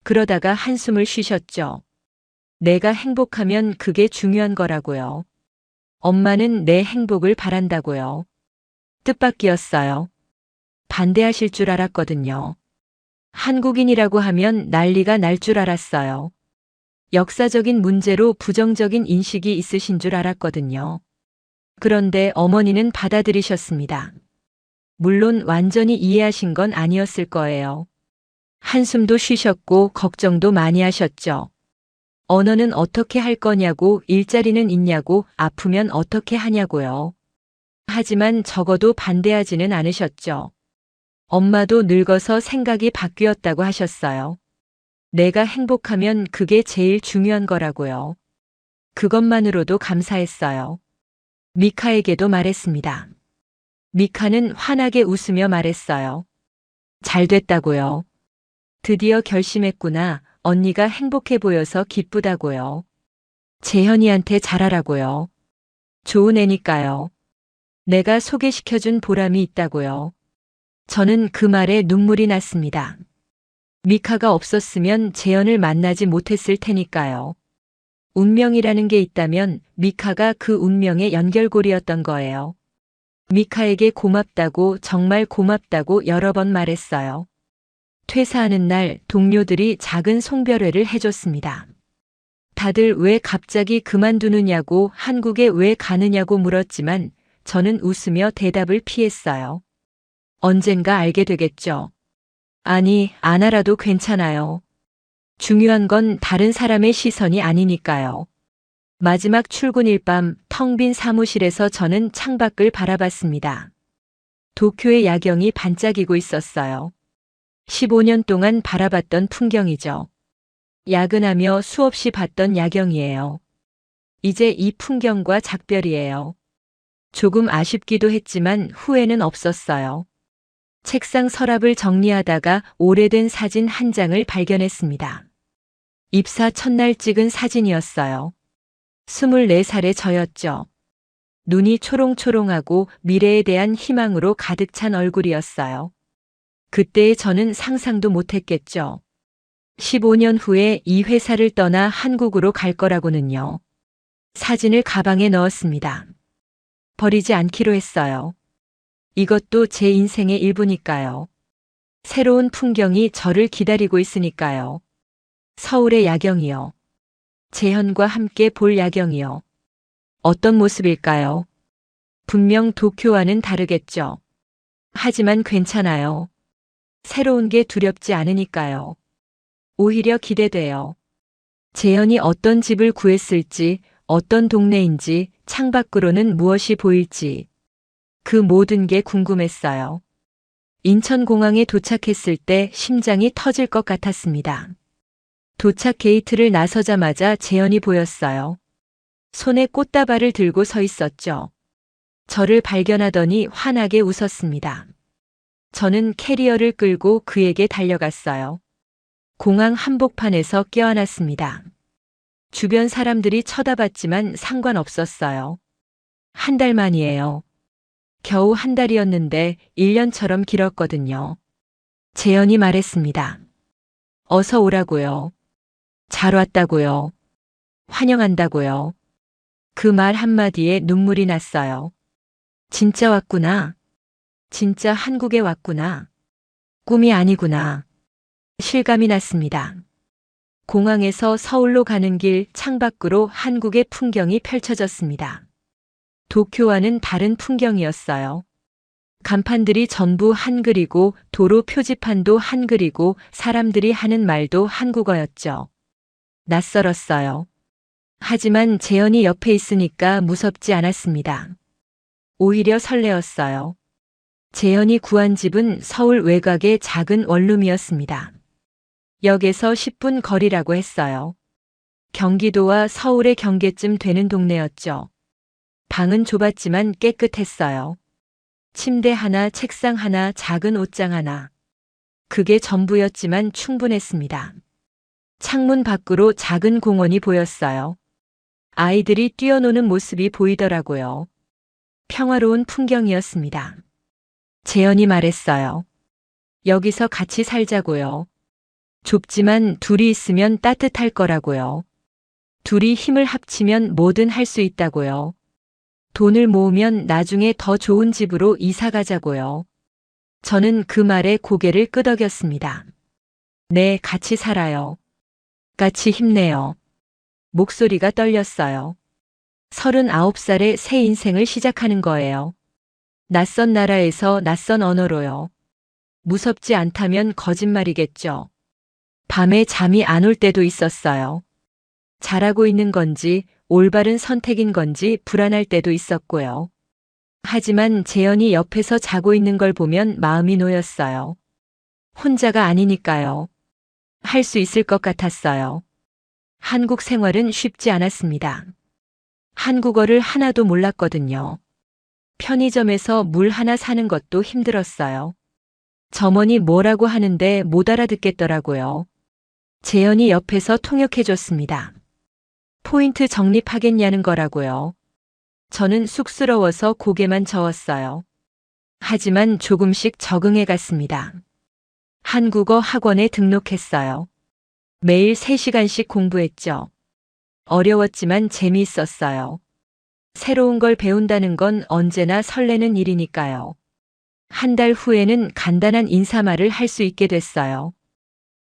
그러다가 한숨을 쉬셨죠. 내가 행복하면 그게 중요한 거라고요. 엄마는 내 행복을 바란다고요. 뜻밖이었어요. 반대하실 줄 알았거든요. 한국인이라고 하면 난리가 날 줄 알았어요. 역사적인 문제로 부정적인 인식이 있으신 줄 알았거든요. 그런데 어머니는 받아들이셨습니다. 물론 완전히 이해하신 건 아니었을 거예요. 한숨도 쉬셨고 걱정도 많이 하셨죠. 언어는 어떻게 할 거냐고, 일자리는 있냐고, 아프면 어떻게 하냐고요. 하지만 적어도 반대하지는 않으셨죠. 엄마도 늙어서 생각이 바뀌었다고 하셨어요. 내가 행복하면 그게 제일 중요한 거라고요. 그것만으로도 감사했어요. 미카에게도 말했습니다. 미카는 환하게 웃으며 말했어요. 잘 됐다고요. 드디어 결심했구나. 언니가 행복해 보여서 기쁘다고요. 재현이한테 잘하라고요. 좋은 애니까요. 내가 소개시켜준 보람이 있다고요. 저는 그 말에 눈물이 났습니다. 미카가 없었으면 재현을 만나지 못했을 테니까요. 운명이라는 게 있다면 미카가 그 운명의 연결고리였던 거예요. 미카에게 고맙다고, 정말 고맙다고 여러 번 말했어요. 퇴사하는 날 동료들이 작은 송별회를 해줬습니다. 다들 왜 갑자기 그만두느냐고, 한국에 왜 가느냐고 물었지만 저는 웃으며 대답을 피했어요. 언젠가 알게 되겠죠. 아니, 안 알아도 괜찮아요. 중요한 건 다른 사람의 시선이 아니니까요. 마지막 출근일 밤 텅 빈 사무실에서 저는 창밖을 바라봤습니다. 도쿄의 야경이 반짝이고 있었어요. 15년 동안 바라봤던 풍경이죠. 야근하며 수없이 봤던 야경이에요. 이제 이 풍경과 작별이에요. 조금 아쉽기도 했지만 후회는 없었어요. 책상 서랍을 정리하다가 오래된 사진 한 장을 발견했습니다. 입사 첫날 찍은 사진이었어요. 24살의 저였죠. 눈이 초롱초롱하고 미래에 대한 희망으로 가득 찬 얼굴이었어요. 그때의 저는 상상도 못했겠죠. 15년 후에 이 회사를 떠나 한국으로 갈 거라고는요. 사진을 가방에 넣었습니다. 버리지 않기로 했어요. 이것도 제 인생의 일부니까요. 새로운 풍경이 저를 기다리고 있으니까요. 서울의 야경이요. 재현과 함께 볼 야경이요. 어떤 모습일까요? 분명 도쿄와는 다르겠죠. 하지만 괜찮아요. 새로운 게 두렵지 않으니까요. 오히려 기대돼요. 재현이 어떤 집을 구했을지, 어떤 동네인지, 창밖으로는 무엇이 보일지. 그 모든 게 궁금했어요. 인천공항에 도착했을 때 심장이 터질 것 같았습니다. 도착 게이트를 나서자마자 재현이 보였어요. 손에 꽃다발을 들고 서 있었죠. 저를 발견하더니 환하게 웃었습니다. 저는 캐리어를 끌고 그에게 달려갔어요. 공항 한복판에서 껴안았습니다. 주변 사람들이 쳐다봤지만 상관없었어요. 한 달 만이에요. 겨우 한 달이었는데 1년처럼 길었거든요. 재현이 말했습니다. 어서 오라고요. 잘 왔다고요. 환영한다고요. 그 말 한마디에 눈물이 났어요. 진짜 왔구나. 진짜 한국에 왔구나. 꿈이 아니구나. 실감이 났습니다. 공항에서 서울로 가는 길 창밖으로 한국의 풍경이 펼쳐졌습니다. 도쿄와는 다른 풍경이었어요. 간판들이 전부 한글이고 도로 표지판도 한글이고 사람들이 하는 말도 한국어였죠. 낯설었어요. 하지만 재현이 옆에 있으니까 무섭지 않았습니다. 오히려 설레었어요. 재현이 구한 집은 서울 외곽의 작은 원룸이었습니다. 역에서 10분 거리라고 했어요. 경기도와 서울의 경계쯤 되는 동네였죠. 방은 좁았지만 깨끗했어요. 침대 하나, 책상 하나, 작은 옷장 하나. 그게 전부였지만 충분했습니다. 창문 밖으로 작은 공원이 보였어요. 아이들이 뛰어노는 모습이 보이더라고요. 평화로운 풍경이었습니다. 재현이 말했어요. 여기서 같이 살자고요. 좁지만 둘이 있으면 따뜻할 거라고요. 둘이 힘을 합치면 뭐든 할 수 있다고요. 돈을 모으면 나중에 더 좋은 집으로 이사 가자고요. 저는 그 말에 고개를 끄덕였습니다. 네, 같이 살아요. 같이 힘내요. 목소리가 떨렸어요. 39살의 새 인생을 시작하는 거예요. 낯선 나라에서 낯선 언어로요. 무섭지 않다면 거짓말이겠죠. 밤에 잠이 안 올 때도 있었어요. 잘하고 있는 건지 올바른 선택인 건지 불안할 때도 있었고요. 하지만 재현이 옆에서 자고 있는 걸 보면 마음이 놓였어요. 혼자가 아니니까요. 할 수 있을 것 같았어요. 한국 생활은 쉽지 않았습니다. 한국어를 하나도 몰랐거든요. 편의점에서 물 하나 사는 것도 힘들었어요. 점원이 뭐라고 하는데 못 알아듣겠더라고요. 재현이 옆에서 통역해줬습니다. 포인트 적립하겠냐는 거라고요. 저는 쑥스러워서 고개만 저었어요. 하지만 조금씩 적응해 갔습니다. 한국어 학원에 등록했어요. 매일 3시간씩 공부했죠. 어려웠지만 재미있었어요. 새로운 걸 배운다는 건 언제나 설레는 일이니까요. 한 달 후에는 간단한 인사말을 할 수 있게 됐어요.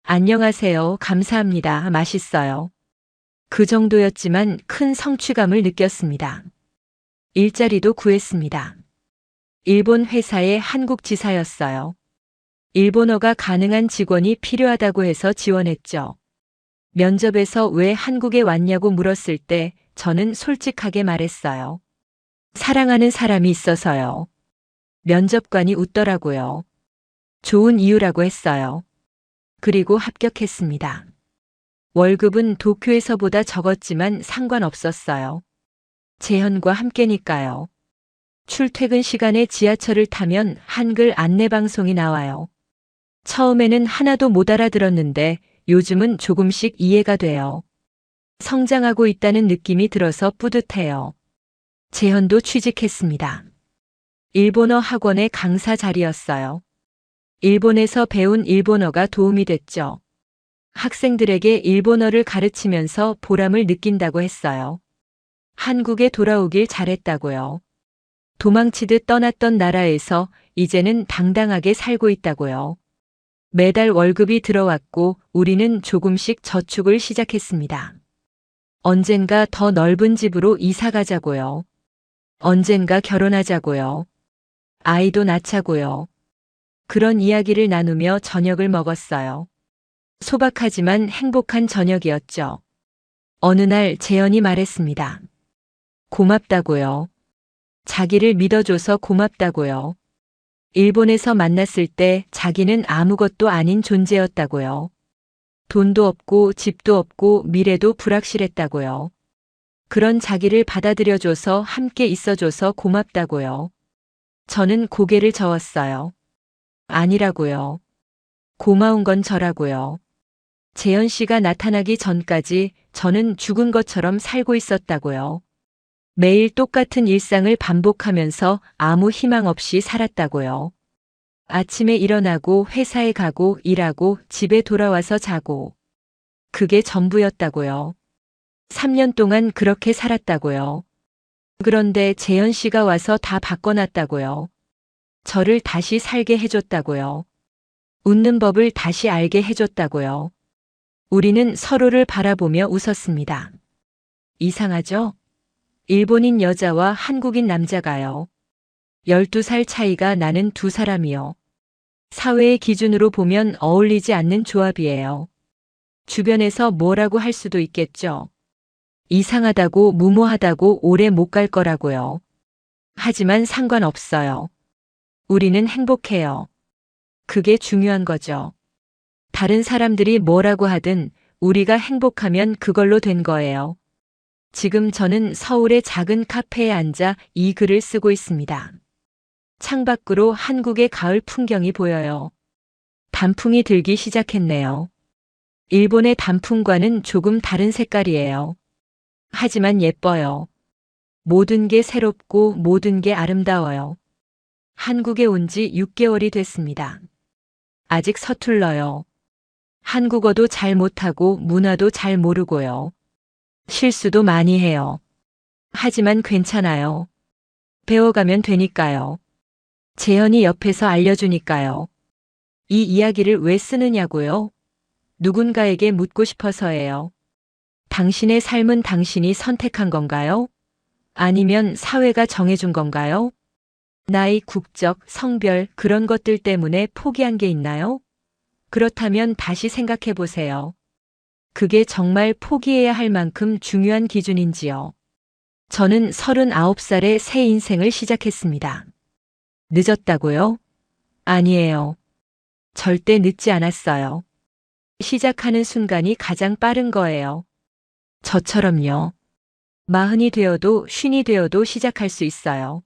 안녕하세요. 감사합니다. 맛있어요. 그 정도였지만 큰 성취감을 느꼈습니다. 일자리도 구했습니다. 일본 회사의 한국 지사였어요. 일본어가 가능한 직원이 필요하다고 해서 지원했죠. 면접에서 왜 한국에 왔냐고 물었을 때 저는 솔직하게 말했어요. 사랑하는 사람이 있어서요. 면접관이 웃더라고요. 좋은 이유라고 했어요. 그리고 합격했습니다. 월급은 도쿄에서보다 적었지만 상관없었어요. 재현과 함께니까요. 출퇴근 시간에 지하철을 타면 한글 안내방송이 나와요. 처음에는 하나도 못 알아들었는데 요즘은 조금씩 이해가 돼요. 성장하고 있다는 느낌이 들어서 뿌듯해요. 재현도 취직했습니다. 일본어 학원의 강사 자리였어요. 일본에서 배운 일본어가 도움이 됐죠. 학생들에게 일본어를 가르치면서 보람을 느낀다고 했어요. 한국에 돌아오길 잘했다고요. 도망치듯 떠났던 나라에서 이제는 당당하게 살고 있다고요. 매달 월급이 들어왔고 우리는 조금씩 저축을 시작했습니다. 언젠가 더 넓은 집으로 이사 가자고요. 언젠가 결혼하자고요. 아이도 낳자고요. 그런 이야기를 나누며 저녁을 먹었어요. 소박하지만 행복한 저녁이었죠. 어느 날 재현이 말했습니다. 고맙다고요. 자기를 믿어줘서 고맙다고요. 일본에서 만났을 때 자기는 아무것도 아닌 존재였다고요. 돈도 없고 집도 없고 미래도 불확실했다고요. 그런 자기를 받아들여줘서 함께 있어줘서 고맙다고요. 저는 고개를 저었어요. 아니라고요. 고마운 건 저라고요. 재현 씨가 나타나기 전까지 저는 죽은 것처럼 살고 있었다고요. 매일 똑같은 일상을 반복하면서 아무 희망 없이 살았다고요. 아침에 일어나고 회사에 가고 일하고 집에 돌아와서 자고. 그게 전부였다고요. 3년 동안 그렇게 살았다고요. 그런데 재현 씨가 와서 다 바꿔놨다고요. 저를 다시 살게 해줬다고요. 웃는 법을 다시 알게 해줬다고요. 우리는 서로를 바라보며 웃었습니다. 이상하죠? 일본인 여자와 한국인 남자가요. 12살 차이가 나는 두 사람이요. 사회의 기준으로 보면 어울리지 않는 조합이에요. 주변에서 뭐라고 할 수도 있겠죠. 이상하다고 무모하다고 오래 못 갈 거라고요. 하지만 상관없어요. 우리는 행복해요. 그게 중요한 거죠. 다른 사람들이 뭐라고 하든 우리가 행복하면 그걸로 된 거예요. 지금 저는 서울의 작은 카페에 앉아 이 글을 쓰고 있습니다. 창밖으로 한국의 가을 풍경이 보여요. 단풍이 들기 시작했네요. 일본의 단풍과는 조금 다른 색깔이에요. 하지만 예뻐요. 모든 게 새롭고 모든 게 아름다워요. 한국에 온 지 6개월이 됐습니다. 아직 서툴러요. 한국어도 잘 못하고 문화도 잘 모르고요. 실수도 많이 해요. 하지만 괜찮아요. 배워가면 되니까요. 재현이 옆에서 알려주니까요. 이 이야기를 왜 쓰느냐고요? 누군가에게 묻고 싶어서예요. 당신의 삶은 당신이 선택한 건가요? 아니면 사회가 정해준 건가요? 나이, 국적, 성별, 그런 것들 때문에 포기한 게 있나요? 그렇다면 다시 생각해 보세요. 그게 정말 포기해야 할 만큼 중요한 기준인지요. 저는 39살에 새 인생을 시작했습니다. 늦었다고요? 아니에요. 절대 늦지 않았어요. 시작하는 순간이 가장 빠른 거예요. 저처럼요. 40이 되어도 50이 되어도 시작할 수 있어요.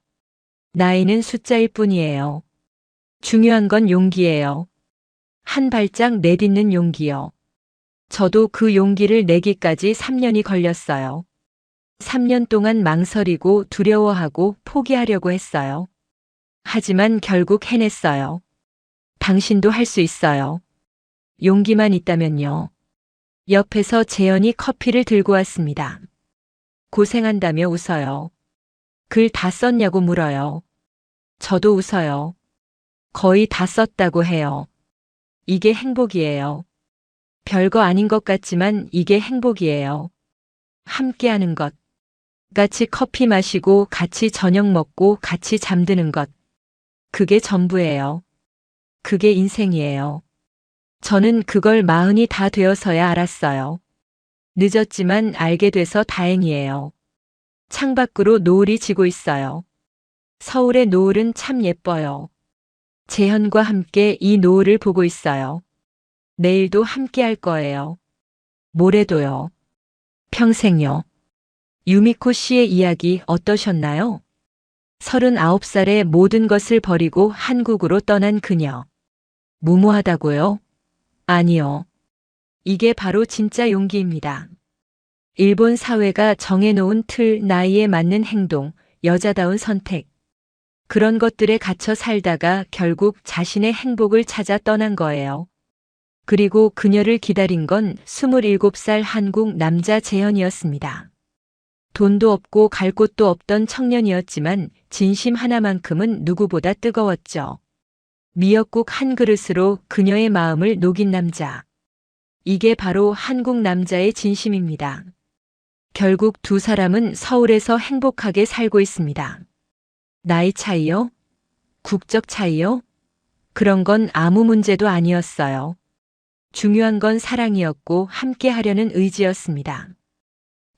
나이는 숫자일 뿐이에요. 중요한 건 용기예요. 한 발짝 내딛는 용기요. 저도 그 용기를 내기까지 3년이 걸렸어요. 3년 동안 망설이고 두려워하고 포기하려고 했어요. 하지만 결국 해냈어요. 당신도 할 수 있어요. 용기만 있다면요. 옆에서 재현이 커피를 들고 왔습니다. 고생한다며 웃어요. 글 다 썼냐고 물어요. 저도 웃어요. 거의 다 썼다고 해요. 이게 행복이에요. 별거 아닌 것 같지만 이게 행복이에요. 함께하는 것. 같이 커피 마시고 같이 저녁 먹고 같이 잠드는 것. 그게 전부예요. 그게 인생이에요. 저는 그걸 40이 다 되어서야 알았어요. 늦었지만 알게 돼서 다행이에요. 창밖으로 노을이 지고 있어요. 서울의 노을은 참 예뻐요. 재현과 함께 이 노을을 보고 있어요. 내일도 함께 할 거예요. 모레도요. 평생요. 유미코 씨의 이야기 어떠셨나요? 39살에 모든 것을 버리고 한국으로 떠난 그녀. 무모하다고요? 아니요. 이게 바로 진짜 용기입니다. 일본 사회가 정해놓은 틀, 나이에 맞는 행동, 여자다운 선택. 그런 것들에 갇혀 살다가 결국 자신의 행복을 찾아 떠난 거예요. 그리고 그녀를 기다린 건 27살 한국 남자 재현이었습니다. 돈도 없고 갈 곳도 없던 청년이었지만 진심 하나만큼은 누구보다 뜨거웠죠. 미역국 한 그릇으로 그녀의 마음을 녹인 남자. 이게 바로 한국 남자의 진심입니다. 결국 두 사람은 서울에서 행복하게 살고 있습니다. 나이 차이요? 국적 차이요? 그런 건 아무 문제도 아니었어요. 중요한 건 사랑이었고 함께 하려는 의지였습니다.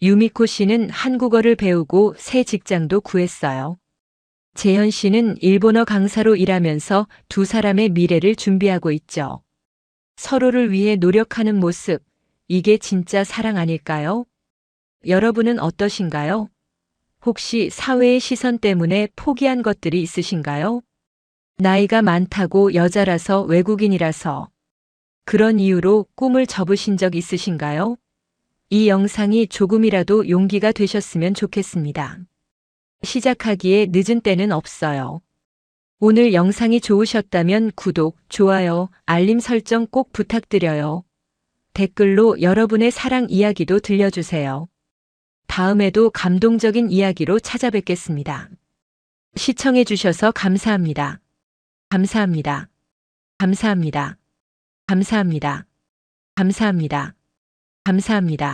유미코 씨는 한국어를 배우고 새 직장도 구했어요. 재현 씨는 일본어 강사로 일하면서 두 사람의 미래를 준비하고 있죠. 서로를 위해 노력하는 모습, 이게 진짜 사랑 아닐까요? 여러분은 어떠신가요? 혹시 사회의 시선 때문에 포기한 것들이 있으신가요? 나이가 많다고 여자라서 외국인이라서 그런 이유로 꿈을 접으신 적 있으신가요? 이 영상이 조금이라도 용기가 되셨으면 좋겠습니다. 시작하기에 늦은 때는 없어요. 오늘 영상이 좋으셨다면 구독, 좋아요, 알림 설정 꼭 부탁드려요. 댓글로 여러분의 사랑 이야기도 들려주세요. 다음에도 감동적인 이야기로 찾아뵙겠습니다. 시청해주셔서 감사합니다. 감사합니다. 감사합니다. 감사합니다. 감사합니다. 감사합니다.